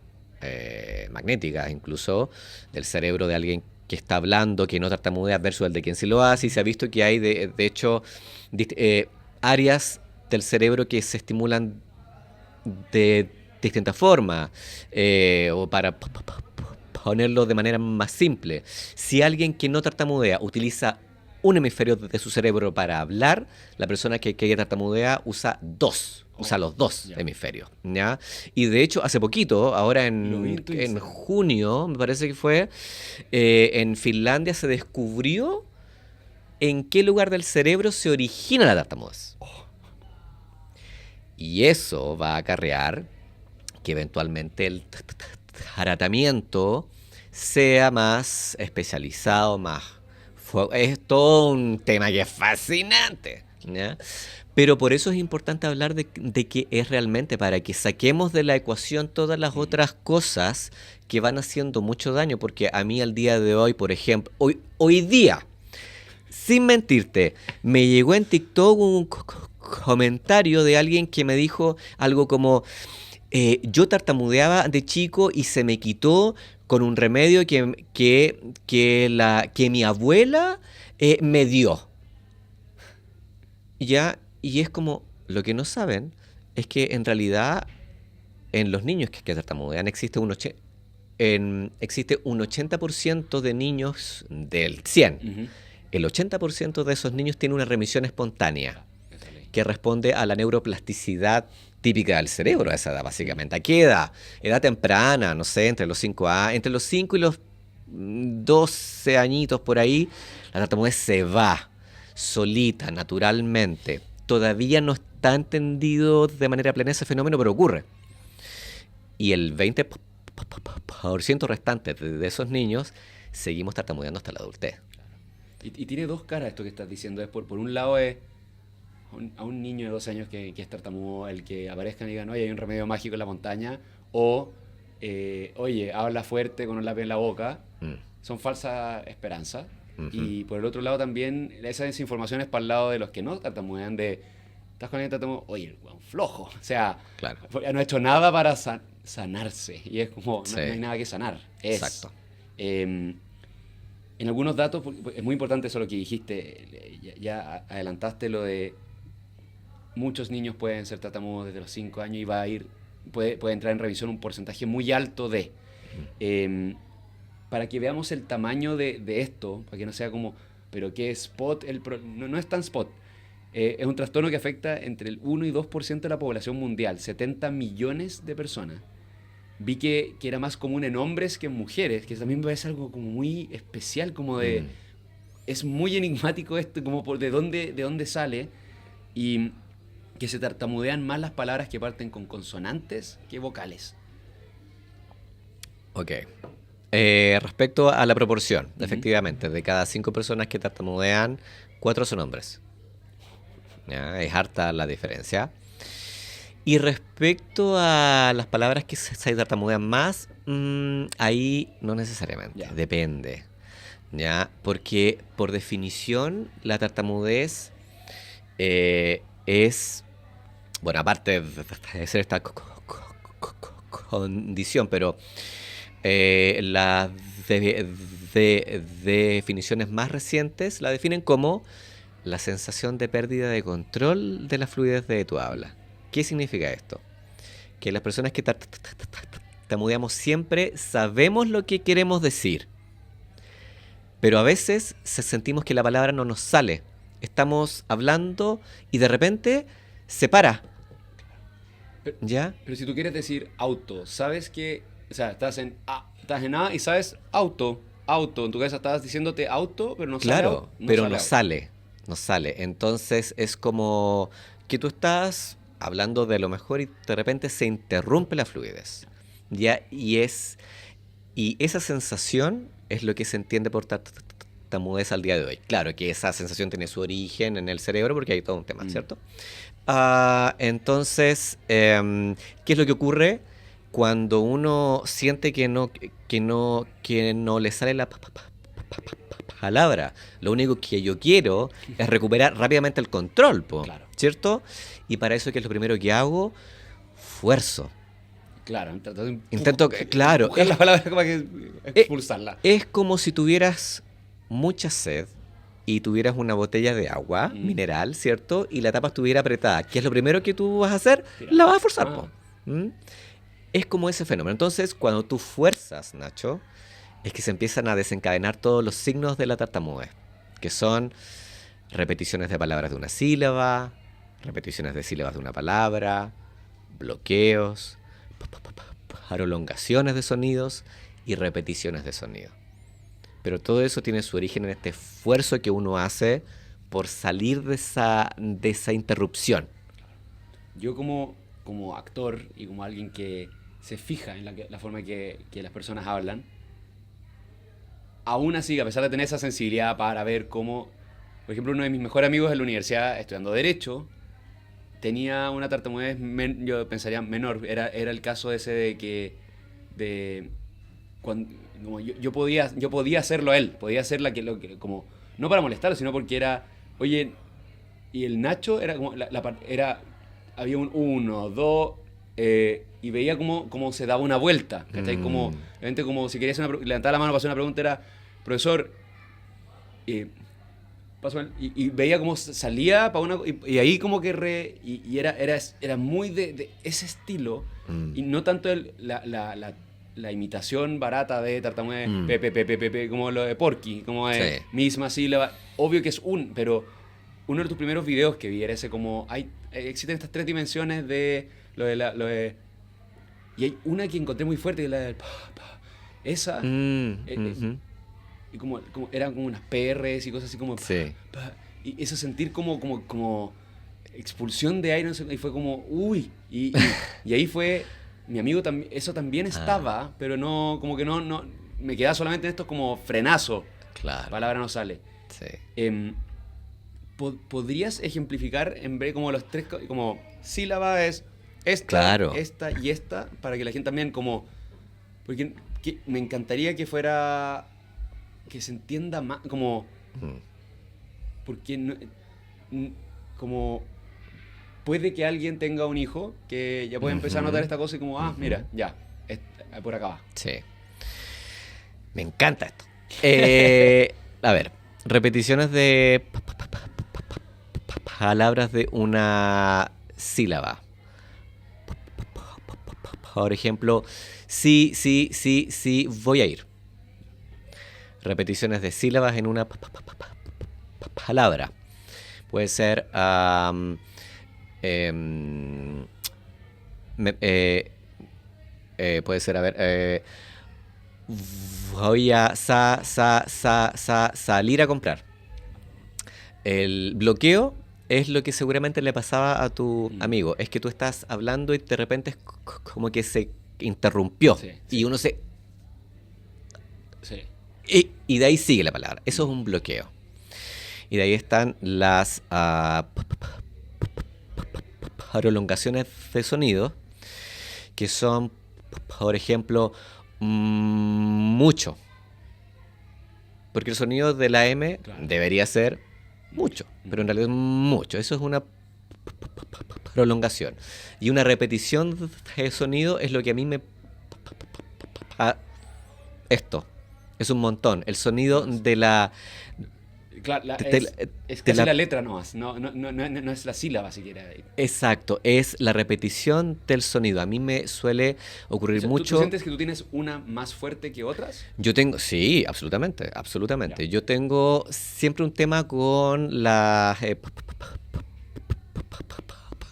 S2: magnéticas incluso del cerebro de alguien que está hablando, que no tartamudea versus el de quien sí lo hace, y se ha visto que hay de hecho áreas del cerebro que se estimulan de distintas formas, o para ponerlo de manera más simple, si alguien que no tartamudea utiliza un hemisferio de su cerebro para hablar, la persona que tartamudea usa los dos hemisferios, ¿ya? Y de hecho, hace poquito, ahora en junio, me parece que fue, en Finlandia se descubrió en qué lugar del cerebro se origina la tartamudez. Y eso va a acarrear que eventualmente el tratamiento sea más especializado, más Es todo un tema que es fascinante, ¿ya? Pero por eso es importante hablar de que es realmente para que saquemos de la ecuación todas las otras cosas que van haciendo mucho daño, porque a mí al día de hoy, por ejemplo, hoy día, sin mentirte, me llegó en TikTok un comentario de alguien que me dijo algo como, yo tartamudeaba de chico y se me quitó con un remedio que mi abuela me dio. Ya, y es como, lo que no saben es que en realidad en los niños que tartamudean existe un 80% de niños del 100.
S1: Ujú.
S2: El 80% de esos niños tiene una remisión espontánea
S1: Esa ley.
S2: que responde a la neuroplasticidad típica del cerebro a esa edad, básicamente. ¿A qué edad? Edad temprana, no sé, entre los 5 y los 12 añitos por ahí, la tartamudez se va solita, naturalmente. Todavía no está entendido de manera plena ese fenómeno, pero ocurre. Y el 20% restante de esos niños seguimos tartamudeando hasta la adultez.
S1: Y tiene dos caras esto que estás diciendo. Es por un lado es a un niño de 12 años que es tartamudo, el que aparezcan y digan, oye, hay un remedio mágico en la montaña, o oye, habla fuerte con un lápiz en la boca,
S2: Mm.
S1: son falsas esperanzas.
S2: Ujú.
S1: Y por el otro lado también, esa desinformación es para el lado de los que no tartamudean, de, estás con alguien tartamudo, oye, el weón flojo, o sea,
S2: Claro.
S1: no ha hecho nada para sanarse, y es como, no,
S2: Sí.
S1: no hay nada que sanar, es.
S2: Exacto.
S1: En algunos datos, porque es muy importante eso lo que dijiste, ya adelantaste lo de muchos niños pueden ser tartamudos desde los 5 años y puede entrar en revisión un porcentaje muy alto de. Eh, para que veamos el tamaño de esto, para que no sea como, pero ¿qué es SPOT? No es tan SPOT. Es un trastorno que afecta entre el 1 y 2% de la población mundial, 70 millones de personas. Vi que era más común en hombres que en mujeres, que también me parece algo como muy especial, como de...
S2: Mm.
S1: Es muy enigmático esto, como de dónde sale, y que se tartamudean más las palabras que parten con consonantes que vocales.
S2: Ok. Respecto a la proporción,
S1: Ujú.
S2: efectivamente, de cada 5 personas que tartamudean, 4 son hombres. ¿Ya? Es harta la diferencia. Y respecto a las palabras que se tartamudean más, ahí no necesariamente,
S1: Ya.
S2: depende. ¿Ya? Porque por definición la tartamudez es, bueno, aparte de ser esta condición, pero las definiciones más recientes la definen como la sensación de pérdida de control de la fluidez de tu habla. ¿Qué significa esto? Que las personas que tartamudeamos siempre sabemos lo que queremos decir, pero a veces sentimos que la palabra no nos sale. Estamos hablando y de repente se para.
S1: Pero,
S2: ¿Ya?
S1: pero si tú quieres decir auto, sabes que, o sea, estás en A y sabes auto. En tu cabeza estabas diciéndote auto, pero no sale
S2: Claro,
S1: no
S2: pero
S1: sale
S2: no
S1: auto.
S2: sale, no sale. Entonces es como que tú estás hablando de lo mejor y de repente se interrumpe la fluidez. ¿Ya? Y esa sensación es lo que se entiende por tartamudez al día de hoy. Claro que esa sensación tiene su origen en el cerebro porque hay todo un tema,
S1: Mm.
S2: ¿cierto? Entonces, ¿qué es lo que ocurre cuando uno siente que no le sale la palabra? Lo único que yo quiero es recuperar rápidamente el control, po,
S1: Claro.
S2: ¿cierto? Y para eso, ¿qué es lo primero que hago? Fuerzo.
S1: Claro, tratar de
S2: Intento, claro,
S1: empujar la palabra como que expulsarla.
S2: es como si tuvieras mucha sed y tuvieras una botella de agua
S1: Mm.
S2: mineral, ¿cierto? Y la tapa estuviera apretada. ¿Qué es lo primero que tú vas a hacer?
S1: Tirar.
S2: La vas a forzar,
S1: Ah.
S2: po. ¿Mm? Es como ese fenómeno. Entonces, cuando tú fuerzas, Nacho, es que se empiezan a desencadenar todos los signos de la tartamudez, que son repeticiones de palabras de una sílaba, repeticiones de sílabas de una palabra, bloqueos, prolongaciones de sonidos y repeticiones de sonido. Pero todo eso tiene su origen en este esfuerzo que uno hace por salir de esa interrupción.
S1: Yo como actor y como alguien que se fija en la forma que las personas hablan, aún así, a pesar de tener esa sensibilidad para ver cómo, por ejemplo, uno de mis mejores amigos en la universidad, estudiando Derecho, tenía una tartamudez, yo pensaría menor. Era el caso ese de que, cuando, como yo podía hacerlo a él, podía hacer como, no para molestarlo, sino porque era, oye, y el Nacho era como, había un uno, dos, y veía cómo se daba una vuelta, ¿cachai? Como, obviamente, como si querías levantar la mano para hacer una pregunta, era, profesor, y veía cómo salía para una, y ahí como que y era muy de ese estilo, y no tanto la imitación barata de tartamudez, pepe, como lo de Porky, como de
S2: Sí.
S1: misma sílaba. Obvio que es pero uno de tus primeros videos que vi era ese como, existen estas 3 dimensiones de lo de, y hay una que encontré muy fuerte, que es la del esa,
S2: Ujú.
S1: y como eran como unas PRs y cosas así como,
S2: Sí.
S1: y eso sentir como expulsión de aire, no sé, y fue como, uy, y ahí fue, mi amigo también, eso también estaba, pero no, como que no, me quedaba solamente en esto como frenazo,
S2: Claro.
S1: palabra no sale.
S2: Sí.
S1: ¿Podrías ejemplificar en vez como los 3, como sílaba es esta,
S2: Claro.
S1: esta y esta, para que la gente también como, porque me encantaría que fuera, que se entienda más, como, porque como puede que alguien tenga un hijo que ya puede empezar a notar esta cosa y como, mira, ya, por acá va.
S2: Sí. Me encanta esto. A ver, repeticiones de palabras de una sílaba. Por ejemplo, sí, voy a ir. Repeticiones de sílabas en una palabra. Puede ser puede ser, a ver, voy a salir a comprar. El bloqueo es lo que seguramente le pasaba a tu amigo. Es que tú estás hablando y de repente es como que se interrumpió.
S1: Sí.
S2: Y uno se...
S1: Sí.
S2: Y de ahí sigue la palabra. Eso es un bloqueo. Y de ahí están las prolongaciones de sonido, que son, por ejemplo, mucho. Porque el sonido de la M debería ser mucho, pero en realidad es mucho. Eso es una prolongación. Y una repetición de sonido es lo que a mí me... Esto es un montón. El sonido de la...
S1: Claro, es casi la letra nomás, no es la sílaba siquiera.
S2: Exacto, es la repetición del sonido. A mí me suele ocurrir
S1: O sea,
S2: mucho...
S1: ¿Tú sientes que tú tienes una más fuerte que otras?
S2: Yo tengo, sí, absolutamente. Ya. Yo tengo siempre un tema con las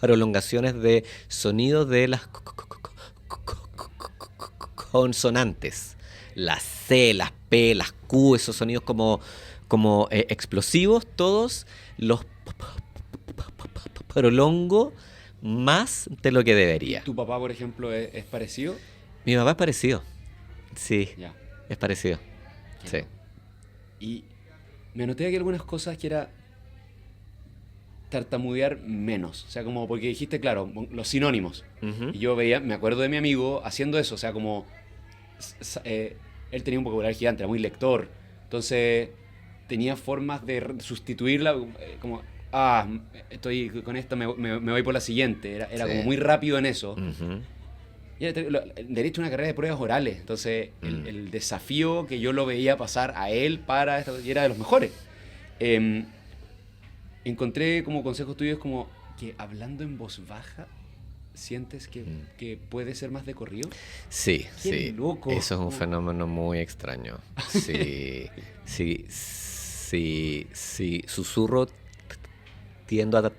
S2: prolongaciones de sonido de las consonantes. Las C, las P, las Q, esos sonidos como explosivos, todos los prolongo más de lo que debería.
S1: ¿Tu papá, por ejemplo, es parecido?
S2: Mi papá es parecido. Sí,
S1: Ya.
S2: es parecido.
S1: Ya.
S2: Sí.
S1: Y me anoté aquí algunas cosas que era tartamudear menos. O sea, como porque dijiste, claro, los sinónimos.
S2: Uh-huh.
S1: Y yo me acuerdo de mi amigo haciendo eso. O sea, como él tenía un vocabulario gigante, era muy lector. Entonces tenía formas de sustituirla, como, estoy con esta, me voy por la siguiente. Era
S2: Sí.
S1: como muy rápido en eso.
S2: Uh-huh.
S1: Y derecho a una carrera de pruebas orales. Entonces, el desafío que yo lo veía pasar a él para esto, y era de los mejores. Encontré como consejos tuyos como que hablando en voz baja, ¿sientes que puede ser más de corrido?
S2: Sí,
S1: ¡Qué
S2: sí.
S1: loco!
S2: Eso es un fenómeno muy extraño. Sí, sí. Susurro tiendo a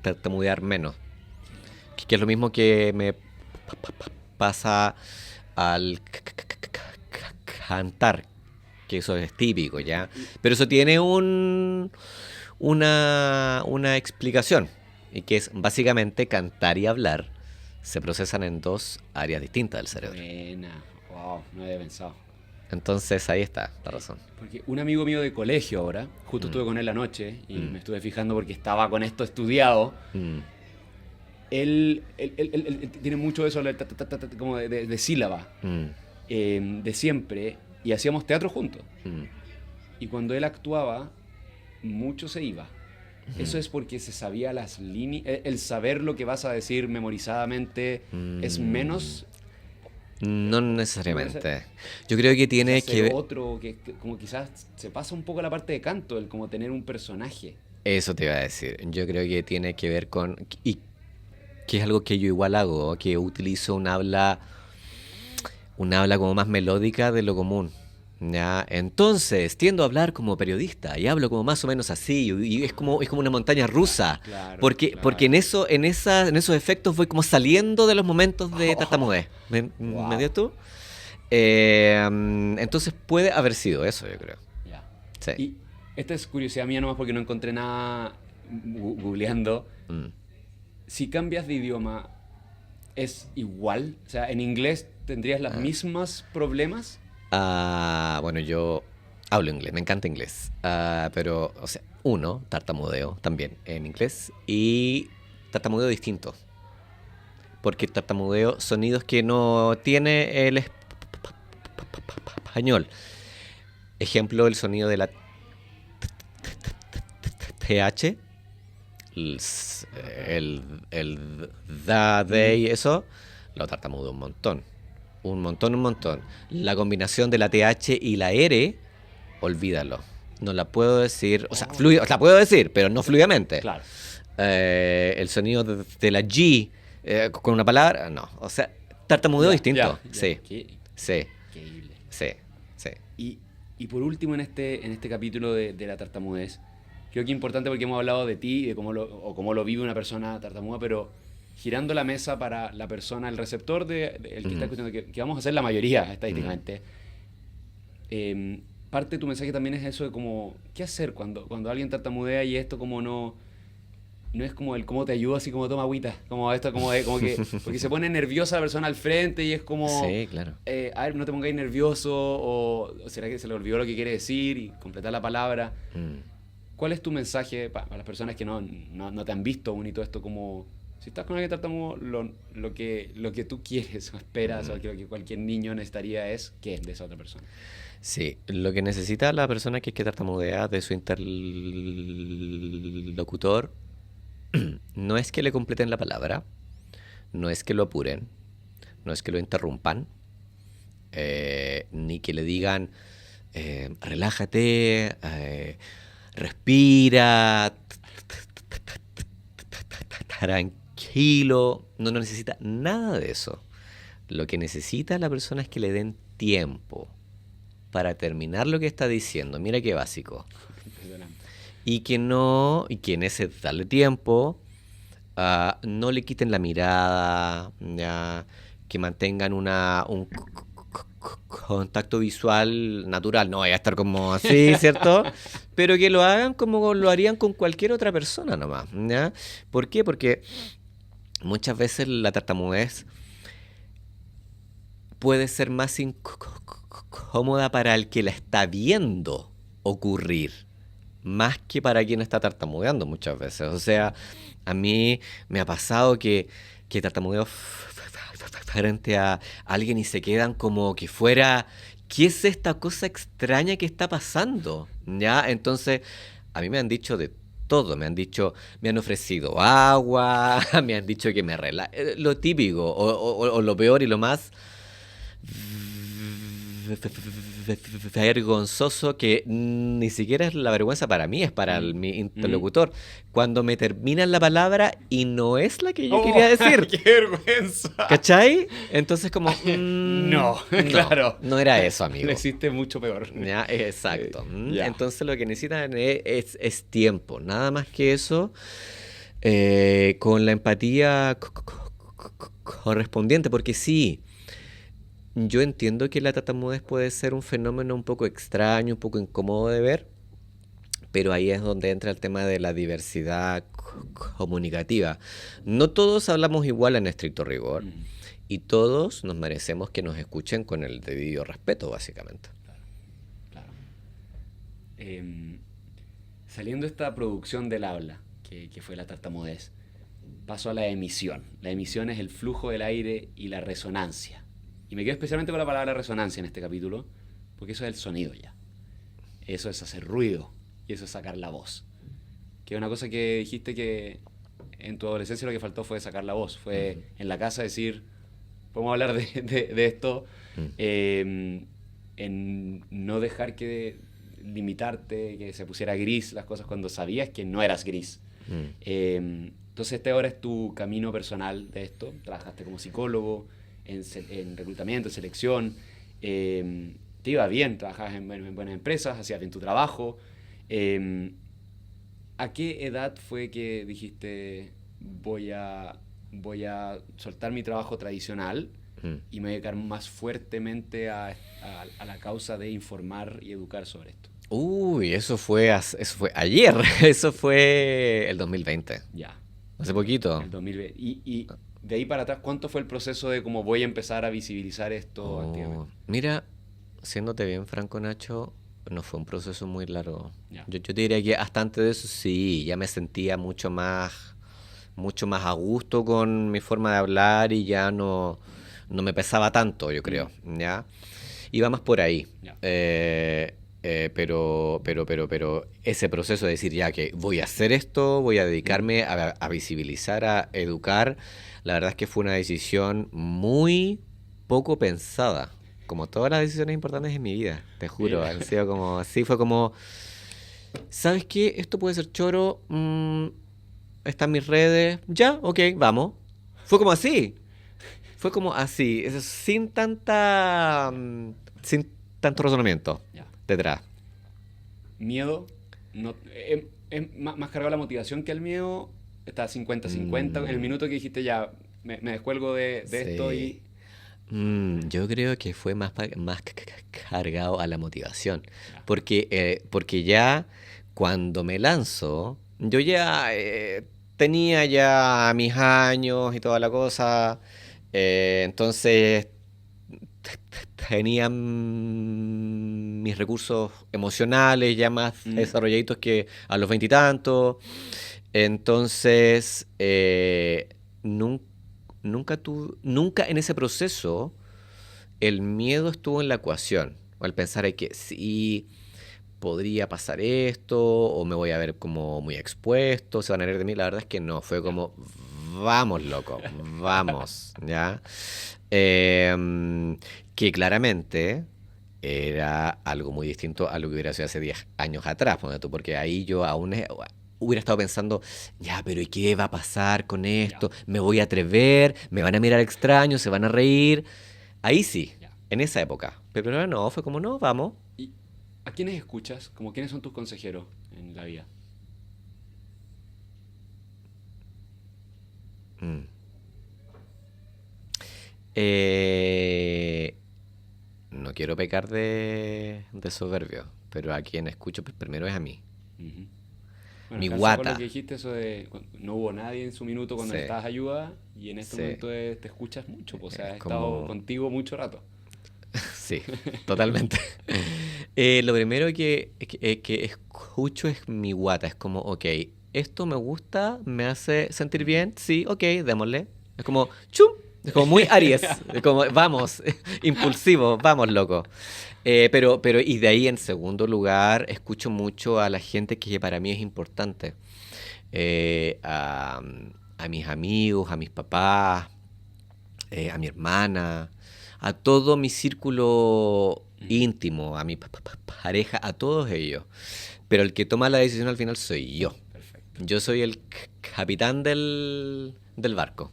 S2: tartamudear menos. Que es lo mismo que me pasa al cantar, que eso es típico, ¿ya? Pero eso tiene una explicación, y que es básicamente cantar y hablar se procesan en 2 áreas distintas del cerebro.
S1: Buena. Wow, no había pensado.
S2: Entonces ahí está la razón.
S1: Porque un amigo mío de colegio ahora, justo estuve con él anoche y me estuve fijando porque estaba con esto estudiado.
S2: Mm,
S1: Él tiene mucho eso como de sílaba, de siempre, y hacíamos teatro juntos.
S2: mm.
S1: Y cuando él actuaba, mucho se iba. Eso es porque se sabía las líneas. El saber lo que vas a decir memorizadamente es menos.
S2: No necesariamente. Yo creo que tiene
S1: Quizás
S2: que ver...
S1: otro, como quizás se pasa un poco la parte de canto, el como tener un personaje.
S2: Eso te iba a decir. Yo creo que tiene que ver con... Y que es algo que yo igual hago, que utilizo un habla como más melódica de lo común. ¿Ya? Entonces, tiendo a hablar como periodista y hablo como más o menos así, y es como una montaña rusa,
S1: Claro,
S2: porque en esos efectos voy como saliendo de los momentos de tartamudez. ¿Me
S1: Wow.
S2: entiendes tú? Entonces puede haber sido eso, yo creo.
S1: Ya.
S2: Sí.
S1: Y esta es curiosidad mía nomás porque no encontré nada googleando.
S2: Mm.
S1: Si cambias de idioma, ¿es igual? O sea, ¿en inglés tendrías los mismos problemas?
S2: Bueno, yo hablo inglés, me encanta inglés. Pero, o sea, tartamudeo también en inglés y tartamudeo distinto. Porque tartamudeo sonidos que no tiene el español. Ejemplo, el sonido de la TH, el da, de y eso, lo tartamudeo un montón. Un montón. La combinación de la TH y la R, olvídalo. No la puedo decir, o sea, la puedo decir, pero no fluidamente.
S1: Claro.
S2: El sonido de la G con una palabra, no. O sea, tartamudeo distinto.
S1: Ya.
S2: Sí, sí,
S1: Increíble.
S2: sí.
S1: Y por último, en este capítulo de la tartamudez, creo que es importante porque hemos hablado de ti y de cómo lo vive una persona tartamuda, pero girando la mesa para la persona, el receptor el que está escuchando, que vamos a ser la mayoría estadísticamente. Parte de tu mensaje también es eso de como, ¿qué hacer cuando alguien tartamudea y esto como no es como el cómo te ayudo, así como toma agüita, como esto como que, porque se pone nerviosa la persona al frente y es como,
S2: Sí, claro.
S1: a ver, no te pongáis nervioso, o será que se le olvidó lo que quiere decir y completar la palabra. ¿Cuál es tu mensaje para las personas que no te han visto aún y todo esto? Como, si estás con alguien tartamudo, lo que tú quieres o esperas o lo que cualquier niño necesitaría es ¿qué de esa otra persona?
S2: Sí, lo que necesita la persona que tartamudea de su interlocutor no es que le completen la palabra, no es que lo apuren, no es que lo interrumpan, ni que le digan relájate, respira, tranquilo. No necesita nada de eso. Lo que necesita la persona es que le den tiempo para terminar lo que está diciendo. Mira qué básico.
S1: Impresionante.
S2: Y que en ese darle tiempo, no le quiten la mirada, ya, que mantengan un contacto visual natural. No vaya a estar como así, ¿cierto? Pero que lo hagan como lo harían con cualquier otra persona nomás, ¿ya? ¿Por qué? Porque muchas veces la tartamudez puede ser más incómoda para el que la está viendo ocurrir, más que para quien está tartamudeando muchas veces. O sea, a mí me ha pasado que tartamudeo frente a alguien y se quedan como que fuera, ¿qué es esta cosa extraña que está pasando? ¿Ya? Entonces, a mí me han dicho de todo, me han ofrecido agua, me han dicho que me relaje, lo típico, o lo peor y lo más vergonzoso, que ni siquiera es la vergüenza para mí, es para mi interlocutor. Cuando me terminan la palabra y no es la que yo quería decir.
S1: ¡Qué vergüenza!
S2: ¿Cachai? Entonces como...
S1: No, claro.
S2: No era eso, amigo.
S1: Lo hiciste mucho peor.
S2: Ya, exacto.
S1: Ya.
S2: Entonces lo que necesitan es tiempo. Nada más que eso. Con la empatía correspondiente. Porque sí, yo entiendo que la tartamudez puede ser un fenómeno un poco extraño, un poco incómodo de ver, pero ahí es donde entra el tema de la diversidad comunicativa. No todos hablamos igual en estricto rigor, y todos nos merecemos que nos escuchen con el debido respeto, básicamente.
S1: Claro. saliendo esta producción del habla, que fue la tartamudez, paso a la emisión. La emisión es el flujo del aire y la resonancia. Y me quedo especialmente con la palabra resonancia en este capítulo, porque eso es el sonido ya. Eso es hacer ruido y eso es sacar la voz. Que es una cosa que dijiste que en tu adolescencia lo que faltó fue sacar la voz. Fue en la casa decir, podemos hablar de esto, en no dejar que limitarte, que se pusiera gris las cosas cuando sabías que no eras gris. Entonces este ahora es tu camino personal de esto. Trabajaste como psicólogo, en reclutamiento, en selección. Te iba bien, trabajabas en buenas empresas, hacías bien tu trabajo. ¿A qué edad fue que dijiste voy a soltar mi trabajo tradicional y me voy a dedicar más fuertemente a la causa de informar y educar sobre esto?
S2: Uy, eso fue ayer, eso fue el 2020,
S1: Ya,
S2: hace poquito.
S1: el 2020. Y de ahí para atrás, ¿cuánto fue el proceso de cómo voy a empezar a visibilizar esto activamente?
S2: Mira, siéndote bien franco, Nacho, no fue un proceso muy largo.
S1: Ya.
S2: Yo te diría que hasta antes de eso sí, ya me sentía mucho más a gusto con mi forma de hablar y ya no me pesaba tanto, yo creo, ¿ya? Iba más por ahí.
S1: Ya.
S2: Pero ese proceso de decir ya que voy a hacer esto, voy a dedicarme a visibilizar, a educar, la verdad es que fue una decisión muy poco pensada, como todas las decisiones importantes en mi vida, te juro.
S1: Mira.
S2: Han sido como, así fue como, ¿sabes qué? Esto puede ser choro, está en mis redes, ya, ok, vamos. Fue como así, sin sin tanto razonamiento
S1: Ya.
S2: detrás.
S1: Miedo, no, es más cargado la motivación que el miedo. Está 50-50. En el minuto que dijiste ya, me descuelgo de esto y...
S2: Yo creo que fue más cargado a la motivación.
S1: Ya.
S2: Porque ya cuando me lanzo, yo ya tenía ya mis años y toda la cosa. Entonces tenía mis recursos emocionales ya más desarrolladitos que a los veintitantos. Entonces, nunca en ese proceso el miedo estuvo en la ecuación. O al pensar en que sí podría pasar esto, o me voy a ver como muy expuesto, se van a reír de mí. La verdad es que no, fue como, vamos, loco, vamos, ¿ya? Que claramente era algo muy distinto a lo que hubiera sido hace 10 años atrás, ponte tú, porque ahí yo aún hubiera estado pensando, ya, pero ¿y qué va a pasar con esto?
S1: Ya.
S2: ¿Me voy a atrever? ¿Me van a mirar extraño? ¿Se van a reír? Ahí sí,
S1: Ya.
S2: en esa época. Pero ahora no, fue como, no, vamos.
S1: ¿Y a quiénes escuchas? Como quiénes son tus consejeros en la vida?
S2: Mm. Eh, no quiero pecar de soberbio, pero a quien escucho primero es a mí.
S1: Ujú. Bueno,
S2: Mi
S1: calza con lo
S2: guata.
S1: que dijiste, eso de no hubo nadie en su minuto cuando
S2: Sí,
S1: necesitabas ayuda y en este
S2: sí.
S1: momento te escuchas mucho, pues, o sea, he
S2: Es
S1: estado
S2: como...
S1: contigo mucho rato.
S2: Sí, totalmente. Lo primero que escucho es mi guata. Es como, ok, esto me gusta, me hace sentir bien. Sí, ok, démosle. Es como, chum. Es como muy Aries. Es como, vamos, impulsivo, vamos, loco. Y de ahí en segundo lugar, escucho mucho a la gente que para mí es importante. Eh, a, a mis amigos, a mis papás, a mi hermana, a todo mi círculo íntimo, a mi pareja, a todos ellos. Pero el que toma la decisión al final soy yo.
S1: Perfecto.
S2: Yo soy el capitán del barco.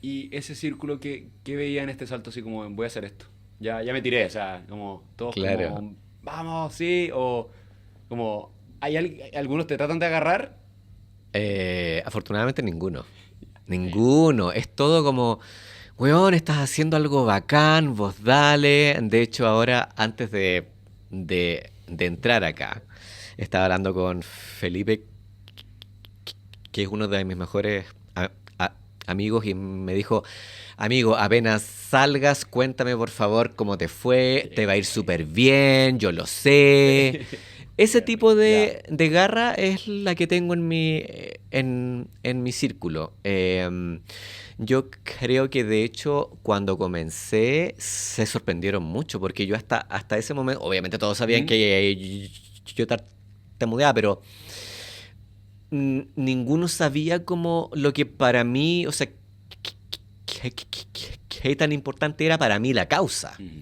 S1: Y ese círculo que veía en este salto así como voy a hacer esto. Ya me tiré, o sea, como todos
S2: Claro.
S1: como vamos, sí, o como algunos te tratan de agarrar.
S2: Afortunadamente ninguno. Ninguno. Es todo como, weón, estás haciendo algo bacán, vos dale. De hecho, ahora, antes de entrar acá, estaba hablando con Felipe, que es uno de mis mejores amigos, y me dijo, amigo, apenas salgas, cuéntame por favor cómo te fue, te va a ir súper bien, yo lo sé. Ese tipo
S1: Ya.
S2: de garra es la que tengo en mi círculo. Yo creo que de hecho cuando comencé se sorprendieron mucho porque yo hasta ese momento, obviamente todos sabían
S1: ¿Mm?
S2: que yo tartamudeaba, pero ninguno sabía como lo que para mí, o sea, qué tan importante era para mí la causa.
S1: Ujú.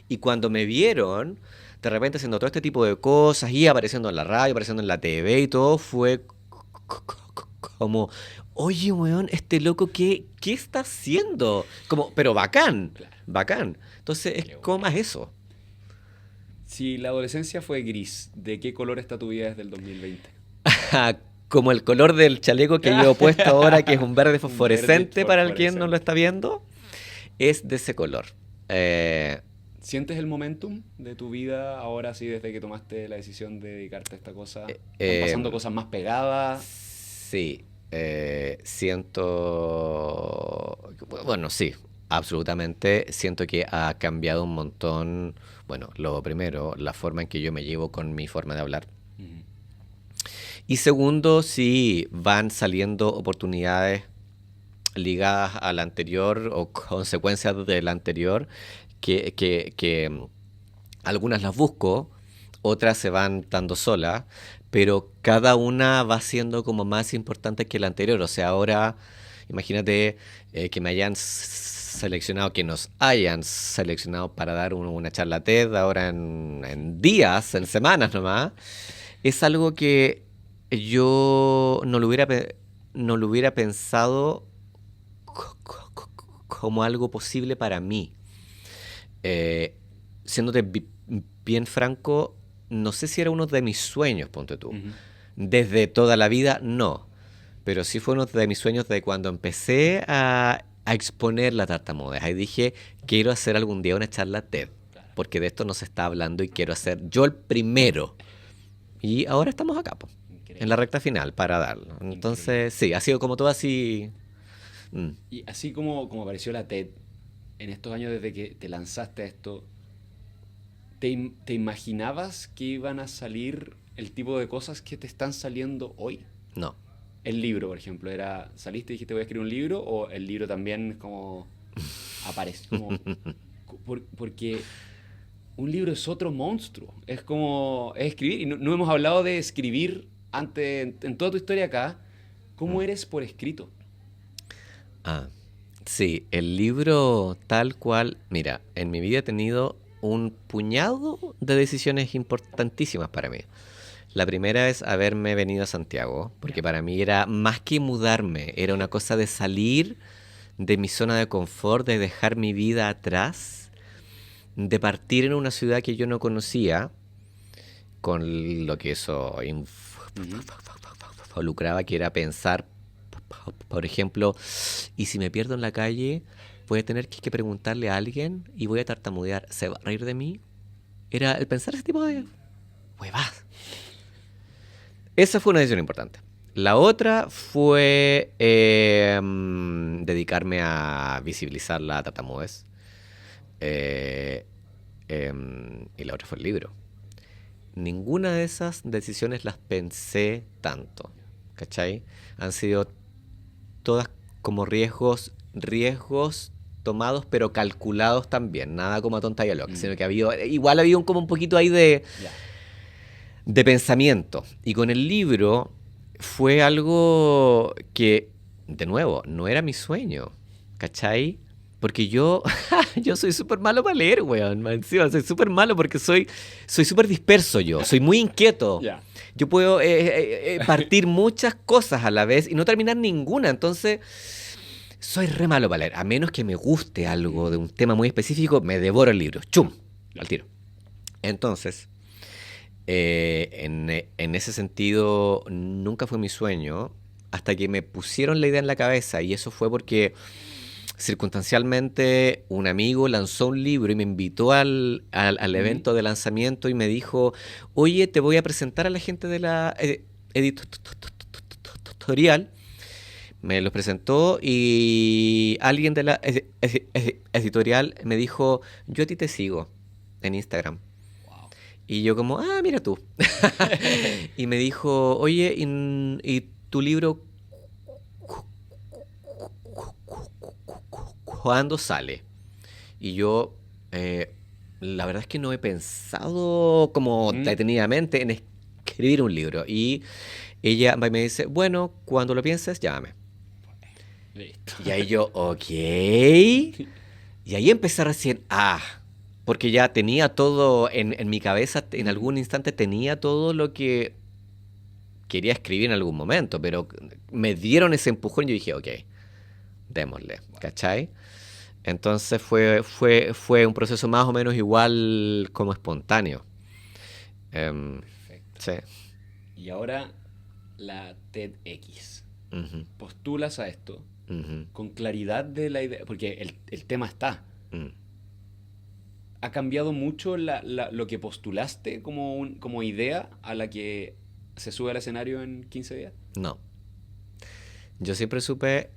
S2: Y cuando me vieron, de repente haciendo todo este tipo de cosas y apareciendo en la radio, apareciendo en la TV y todo, fue como, oye, weón, este loco, ¿qué está haciendo? Como, pero bacán,
S1: Claro,
S2: bacán. Entonces es
S1: qué
S2: como
S1: buena.
S2: más eso.
S1: Si la adolescencia fue gris, ¿de qué color está tu vida desde el 2020?
S2: Como el color del chaleco que llevo puesto ahora, que es un verde
S1: Un verde
S2: fosforescente para el quien no lo
S1: fosforescente.
S2: está viendo, es de ese color. Eh,
S1: ¿Sientes el momentum de tu vida ahora sí desde que tomaste la decisión de dedicarte a esta cosa? ¿Están pasando
S2: eh,
S1: cosas más pegadas?
S2: Sí, siento, bueno, sí, absolutamente, siento que ha cambiado un montón, bueno, lo primero, la forma en que yo me llevo con mi forma de hablar.
S1: Ujú.
S2: Y segundo, sí, van saliendo oportunidades ligadas a la anterior o consecuencias de la anterior, que algunas las busco, otras se van dando solas, pero cada una va siendo como más importante que la anterior. O sea, ahora imagínate que me hayan seleccionado, que nos hayan seleccionado para dar una charla TED ahora en días, en semanas nomás. Es algo que yo no lo hubiera pensado como algo posible para mí. Eh, Siéndote bien franco, no sé si era uno de mis sueños, ponte tú.
S1: Ujú.
S2: Desde toda la vida, no. Pero sí fue uno de mis sueños de cuando empecé a exponer la tartamudez. Ahí dije, quiero hacer algún día una charla TED.
S1: Claro.
S2: Porque de esto no se está hablando y quiero hacer yo el primero. Y ahora estamos acá, po, en la
S1: Increíble,
S2: recta final para darlo.
S1: increíble.
S2: Entonces, sí, ha sido como todo así. mm,
S1: Y así como apareció la TED, en estos años desde que te lanzaste a esto, ¿te imaginabas que iban a salir el tipo de cosas que te están saliendo hoy?
S2: no.
S1: El libro, por ejemplo, era, saliste y dijiste voy a escribir un libro, o el libro también es como aparece, como, porque un libro es otro monstruo, es como, es escribir, y no hemos hablado de escribir antes, en toda tu historia acá, ¿cómo
S2: Mm.
S1: eres por escrito?
S2: Ah, sí, el libro tal cual, mira, en mi vida he tenido un puñado de decisiones importantísimas para mí. La primera es haberme venido a Santiago, porque
S1: Ya.
S2: para mí era más que mudarme, era una cosa de salir de mi zona de confort, de dejar mi vida atrás, de partir en una ciudad que yo no conocía, con lo que eso
S1: Ujú.
S2: involucraba, que era pensar, por ejemplo, y si me pierdo en la calle, voy a tener que preguntarle a alguien y voy a tartamudear, ¿se va a reír de mí? Era el pensar ese tipo de huevas. Esa fue una decisión importante. La otra fue dedicarme a visibilizar la tartamudez. Eh, y la otra fue el libro. Ninguna de esas decisiones las pensé tanto, ¿cachai? Han sido todas como riesgos tomados pero calculados también, nada como a tonta y a loca,
S1: Mm.
S2: sino que igual había como un poquito ahí
S1: Ya.
S2: de pensamiento. Y con el libro fue algo que, de nuevo, no era mi sueño, ¿cachai? Porque yo soy súper malo para leer, weón. Más encima, soy súper malo porque soy súper disperso yo, soy muy inquieto.
S1: Ya.
S2: Yo puedo partir muchas cosas a la vez y no terminar ninguna. Entonces, soy re malo para leer. A menos que me guste algo de un tema muy específico, me devoro el libro. ¡Chum! Al
S1: Claro.
S2: tiro. Entonces, en ese sentido, nunca fue mi sueño hasta que me pusieron la idea en la cabeza. Y eso fue porque circunstancialmente un amigo lanzó un libro y me invitó al
S1: Ujú.
S2: evento de lanzamiento y me dijo, oye, te voy a presentar a la gente de la editorial. Me los presentó y alguien de la editorial me dijo, yo a ti te sigo en Instagram.
S1: Wow.
S2: Y yo como, mira tú. Y me dijo, oye, ¿y tu libro cuándo sale? Y yo, la verdad es que no he pensado como
S1: ¿Mm?
S2: detenidamente en escribir un libro. Y ella me dice, bueno, cuando lo pienses, llámame.
S1: Listo.
S2: Y ahí yo, ok. Y ahí empecé recién, porque ya tenía todo en mi cabeza, en algún instante tenía todo lo que quería escribir en algún momento, pero me dieron ese empujón y yo dije, ok, démosle, ¿cachai? Entonces fue un proceso más o menos igual como espontáneo.
S1: Perfecto.
S2: Sí.
S1: Y ahora la TEDx.
S2: Ujú,
S1: Postulas a esto
S2: ujú,
S1: con claridad de la idea, porque el tema está.
S2: mm.
S1: ¿Ha cambiado mucho lo que postulaste como idea a la que se sube al escenario en 15 días?
S2: No. Yo siempre supe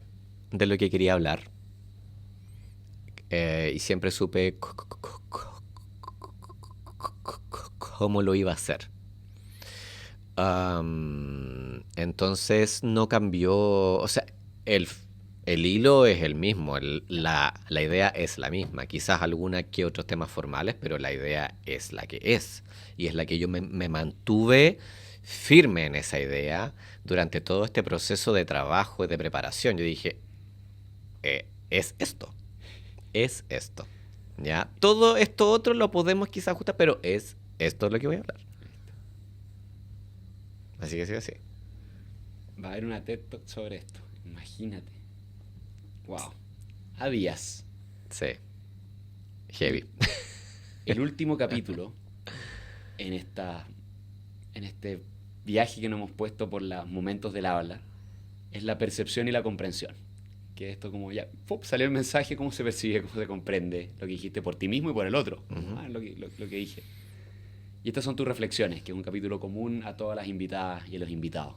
S2: de lo que quería hablar y siempre supe cómo lo iba a hacer. Entonces no cambió, o sea, el, el hilo es el mismo, la idea es la misma, quizás alguna que otros temas formales, pero la idea es la que es, y es la que yo me mantuve firme en esa idea durante todo este proceso de trabajo y de preparación. Yo dije, es esto, es esto, ¿ya? Todo esto otro lo podemos quizás ajustar, pero es esto lo que voy a hablar. Así que sí, así.
S1: Va a haber una TED Talk sobre esto. Imagínate. Wow. A días.
S2: Sí,
S1: Y
S2: heavy.
S1: el último capítulo en en este viaje que nos hemos puesto por los momentos del habla es la percepción y la comprensión. Que esto como ya, ¡pum! Salió el mensaje, cómo se percibe, cómo se comprende lo que dijiste por ti mismo y por el otro.
S2: Ujú.
S1: Lo que dije. Y estas son tus reflexiones, que es un capítulo común a todas las invitadas y a los invitados.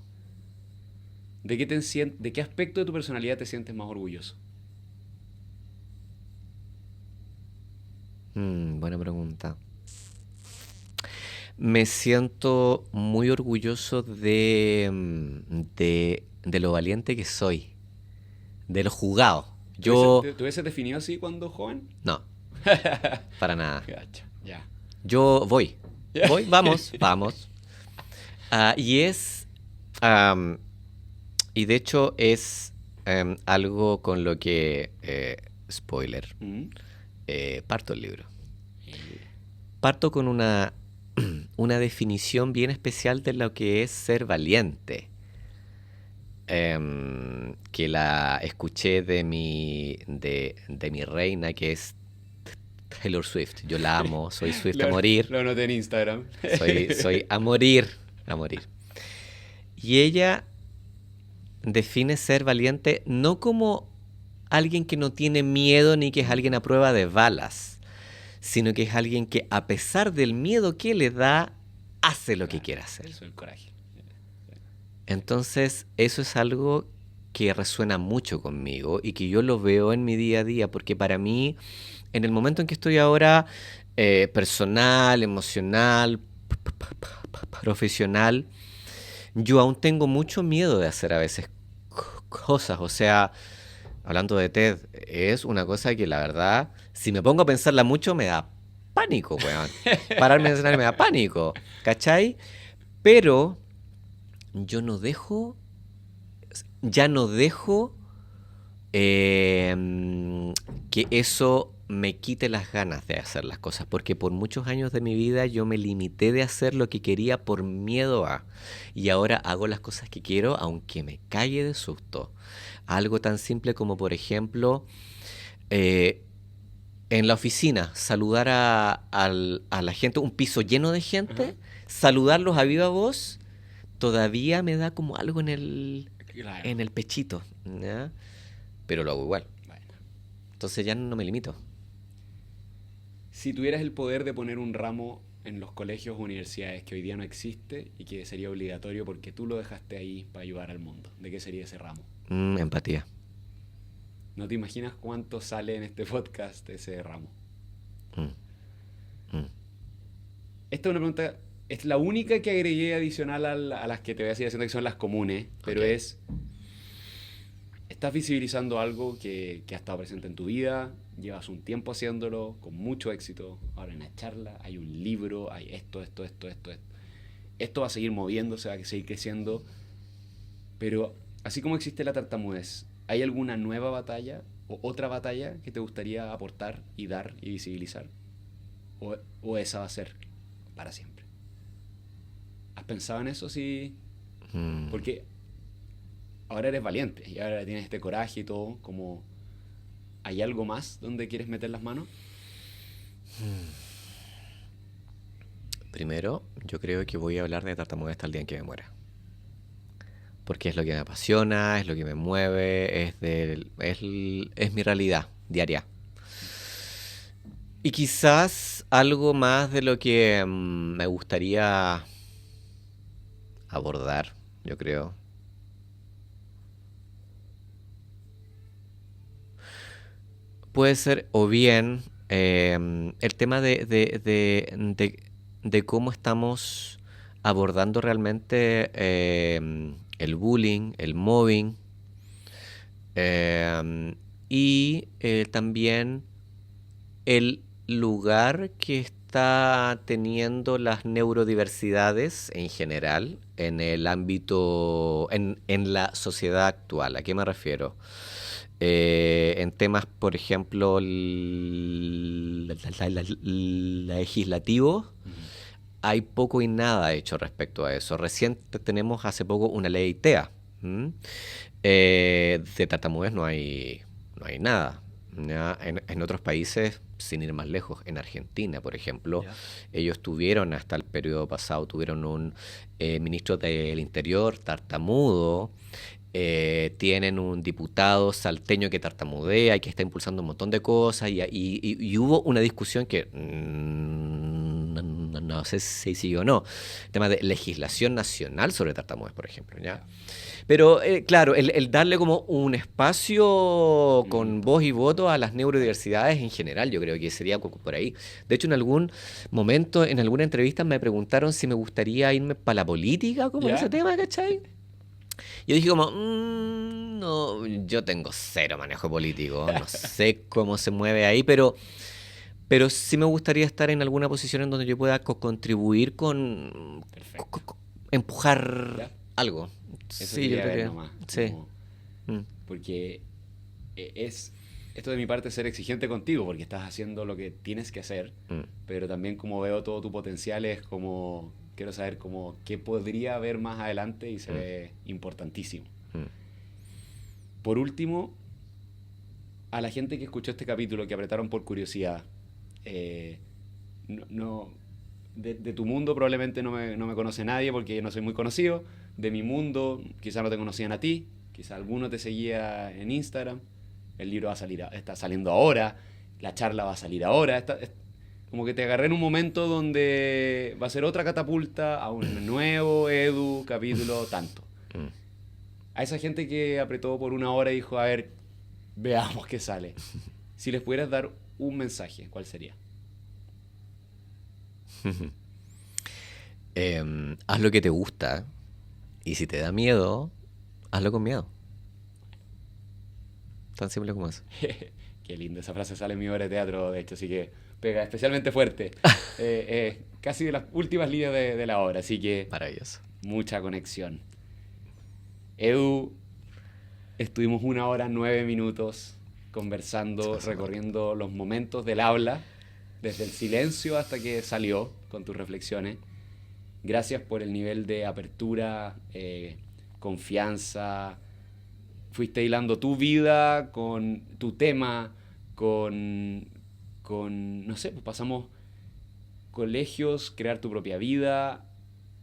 S1: ¿De qué aspecto de tu personalidad te sientes más orgulloso?
S2: Buena pregunta. Me siento muy orgulloso de lo valiente que soy, de lo jugado. Yo,
S1: ¿Te hubieses definido así cuando joven?
S2: no, para nada.
S1: Gacha, ya.
S2: Yo voy, vamos, vamos. Y am, y de hecho es algo con lo que, spoiler,
S1: Mm.
S2: parto el libro.
S1: Mira.
S2: Parto con una definición bien especial de lo que es ser valiente, que la escuché de mi reina, que es Taylor Swift. Yo la amo, soy Swift a morir,
S1: Lo anoté en Instagram.
S2: soy a morir, a morir. Y ella define ser valiente no como alguien que no tiene miedo ni que es alguien a prueba de balas, sino que es alguien que a pesar del miedo que le da, hace lo que
S1: Claro,
S2: quiere hacer.
S1: eso es el coraje.
S2: Entonces, eso es algo que resuena mucho conmigo y que yo lo veo en mi día a día, porque para mí, en el momento en que estoy ahora, personal, emocional, profesional, yo aún tengo mucho miedo de hacer a veces cosas. O sea, hablando de TED, es una cosa que la verdad, si me pongo a pensarla mucho, me da pánico, weón. Pararme en el escenario me da pánico, ¿cachai? Pero yo no dejo, ya no dejo que eso me quite las ganas de hacer las cosas, porque por muchos años de mi vida yo me limité de hacer lo que quería por miedo a, y ahora hago las cosas que quiero aunque me cague de susto. Algo tan simple como, por ejemplo, eh, en la oficina, saludar a la gente, un piso lleno de
S1: Ajá.
S2: gente, saludarlos a viva voz, todavía me da como algo
S1: Claro.
S2: en el pechito, ¿ya? Pero lo hago igual.
S1: Bueno.
S2: Entonces ya no me limito.
S1: Si tuvieras el poder de poner un ramo en los colegios o universidades que hoy día no existe y que sería obligatorio porque tú lo dejaste ahí para ayudar al mundo, ¿de qué sería ese ramo?
S2: Empatía.
S1: No te imaginas cuánto sale en este podcast ese ramo.
S2: Mm, mm.
S1: esta es una pregunta, es la única que agregué adicional a las que te voy a seguir haciendo, que son las comunes, pero
S2: Ok.
S1: estás visibilizando algo que ha estado presente en tu vida, llevas un tiempo haciéndolo, con mucho éxito, ahora en la charla hay un libro, hay esto. Esto va a seguir moviéndose, va a seguir creciendo, pero así como existe la tartamudez, ¿hay alguna nueva batalla o otra batalla que te gustaría aportar y dar y visibilizar? ¿O esa va a ser para siempre? ¿Has pensado en eso? Sí,
S2: Mm,
S1: porque ahora eres valiente y ahora tienes este coraje y todo, como ¿hay algo más donde quieres meter las manos?
S2: Primero, yo creo que voy a hablar de tartamudez hasta el día en que me muera. Porque es lo que me apasiona, es lo que me mueve, es mi realidad diaria. Y quizás algo más de lo que me gustaría abordar, yo creo. Puede ser o bien el tema de cómo estamos abordando realmente el bullying, el mobbing, y también el lugar que está teniendo las neurodiversidades en general en el ámbito, en la sociedad actual. ¿A qué me refiero? En temas, por ejemplo, legislativo,
S1: Ujú.
S2: hay poco y nada hecho respecto a eso. Recién tenemos hace poco una ley TEA. ¿M? De tartamudez no hay nada. ¿Ya? En otros países, sin ir más lejos, en Argentina, por ejemplo,
S1: ¿Ya?
S2: ellos tuvieron hasta el periodo pasado, tuvieron un ministro del Interior tartamudo, tienen un diputado salteño que tartamudea y que está impulsando un montón de cosas y hubo una discusión que no sé si siguió o no, tema de legislación nacional sobre tartamudez, por ejemplo, ¿ya?
S1: Ya.
S2: Pero claro, el darle como un espacio
S1: Mm,
S2: con voz y voto a las neurodiversidades en general, yo creo que sería por ahí. De hecho, en algún momento, en alguna entrevista me preguntaron si me gustaría irme para la política, como en ese
S1: ¿Ya?
S2: tema, ¿cachai? Yo dije como, no, yo tengo cero manejo político, no sé cómo se mueve ahí, pero sí me gustaría estar en alguna posición en donde yo pueda contribuir con
S1: Perfecto.
S2: empujar
S1: ¿Ya?
S2: algo.
S1: Eso
S2: Sí, yo
S1: quería
S2: creo
S1: ver
S2: que
S1: nomás,
S2: sí.
S1: como,
S2: Mm,
S1: porque es esto de mi parte ser exigente contigo, porque estás haciendo lo que tienes que hacer,
S2: mm,
S1: pero también como veo todo tu potencial es como, quiero saber como qué podría haber más adelante y se
S2: mm,
S1: ve importantísimo.
S2: mm.
S1: Por último, a la gente que escuchó este capítulo, que apretaron por curiosidad, eh, no, de tu mundo probablemente no me conoce nadie porque yo no soy muy conocido. De mi mundo quizá no te conocían a ti, quizá alguno te seguía en Instagram. El libro va a salir, está saliendo ahora, la charla va a salir ahora. Como que te agarré en un momento donde va a ser otra catapulta a un nuevo Edu capítulo tanto.
S2: Mm.
S1: A esa gente que apretó por una hora y dijo, a ver, veamos qué sale. Si les pudieras dar un mensaje, ¿cuál sería?
S2: Haz lo que te gusta y si te da miedo, hazlo con miedo. Tan simple como eso.
S1: Qué lindo, esa frase sale en mi obra de teatro, de hecho, así que pega especialmente fuerte. Casi de las últimas líneas de la obra, así que
S2: Maravilloso.
S1: mucha conexión. Edu, estuvimos 1 hora 9 minutos
S2: Se
S1: conversando,
S2: pasó muy rápido.
S1: recorriendo los momentos del habla, desde el silencio hasta que salió con tus reflexiones. Gracias por el nivel de apertura, confianza. Fuiste hilando tu vida con tu tema, con, no sé, pues pasamos colegios, crear tu propia vida,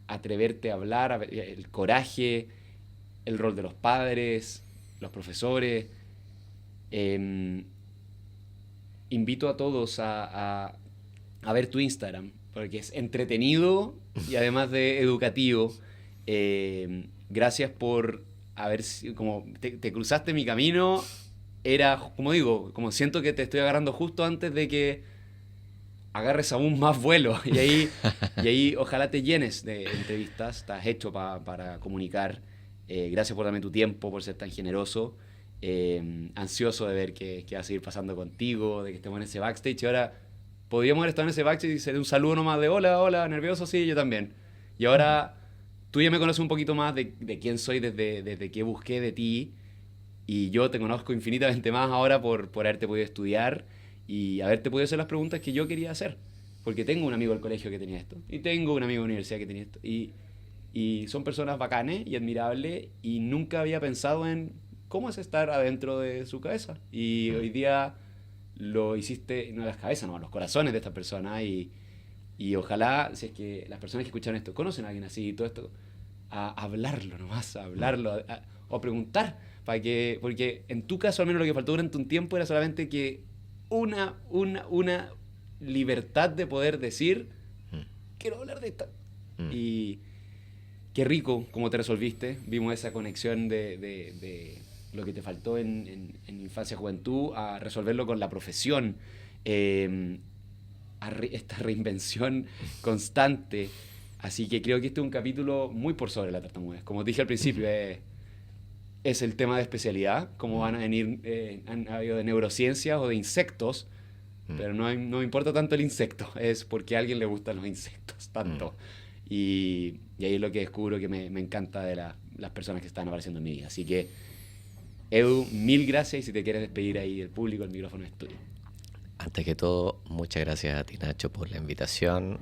S1: atreverte a hablar, el coraje, el rol de los padres, los profesores. Eh, Invito a todos a ver tu Instagram, porque es entretenido y además de educativo. Gracias por haber sido, como te cruzaste mi camino, era, como digo, como siento que te estoy agarrando justo antes de que agarres aún más vuelo y ahí ojalá te llenes de entrevistas. Estás hecho para comunicar. Gracias por darme tu tiempo, por ser tan generoso. Ansioso de ver qué va a seguir pasando contigo, de que estemos en ese backstage. Y ahora podríamos haber estado en ese backstage y hacer un saludo nomás de hola, nervioso, sí, yo también. Y ahora tú ya me conoces un poquito más de quién soy desde que busqué de ti. Y yo te conozco infinitamente más ahora por haberte podido estudiar y haberte podido hacer las preguntas que yo quería hacer. Porque tengo un amigo del colegio que tenía esto. Y tengo un amigo de la universidad que tenía esto. Y son personas bacanes y admirables. Y nunca había pensado en cómo es estar adentro de su cabeza. Y hoy día lo hiciste, no en las cabezas, no, en los corazones de estas personas. Y ojalá, si es que las personas que escuchan esto conocen a alguien así y todo esto, a hablarlo nomás, a hablarlo, o a preguntar. Porque en tu caso, al menos lo que faltó durante un tiempo era solamente que una libertad de poder decir, quiero hablar de esto. Y qué rico cómo te resolviste. Vimos esa conexión de lo que te faltó en infancia y juventud a resolverlo con la profesión. Esta reinvención constante. Así que creo que este es un capítulo muy por sobre la tartamudez. Como dije al principio, es el tema de especialidad, como van a venir, han habido de neurociencias o de insectos, pero no me importa tanto el insecto, es porque a alguien le gustan los insectos tanto. Y ahí es lo que descubro que me encanta de las personas que están apareciendo en mi vida. Así que, Edu, mil gracias y si te quieres despedir ahí del público, el micrófono es tuyo.
S2: Antes que todo, muchas gracias a ti, Nacho, por la invitación.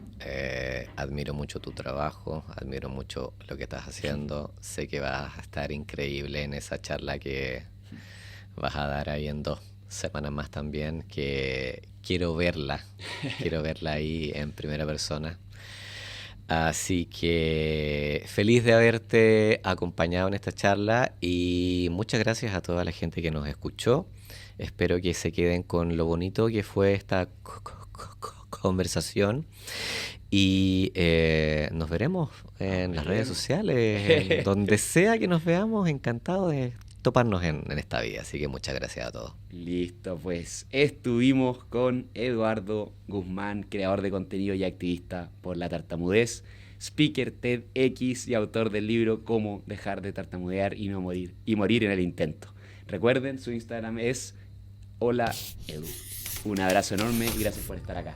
S2: Admiro mucho tu trabajo, admiro mucho lo que estás haciendo. Sé que vas a estar increíble en esa charla que vas a dar ahí en 2 semanas más también, que quiero verla ahí en primera persona. Así que feliz de haberte acompañado en esta charla y muchas gracias a toda la gente que nos escuchó. Espero que se queden con lo bonito que fue esta conversación y nos veremos en las redes sociales, en donde sea que nos veamos, encantado de toparnos en esta vida. Así que muchas gracias a todos.
S1: Listo, pues estuvimos con Eduardo Guzmán, creador de contenido y activista por la tartamudez, speaker TEDx y autor del libro Cómo dejar de tartamudear y no morir en el intento. Recuerden, su Instagram es Hola Edu. Un abrazo enorme y gracias por estar acá.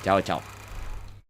S1: Chao, chao.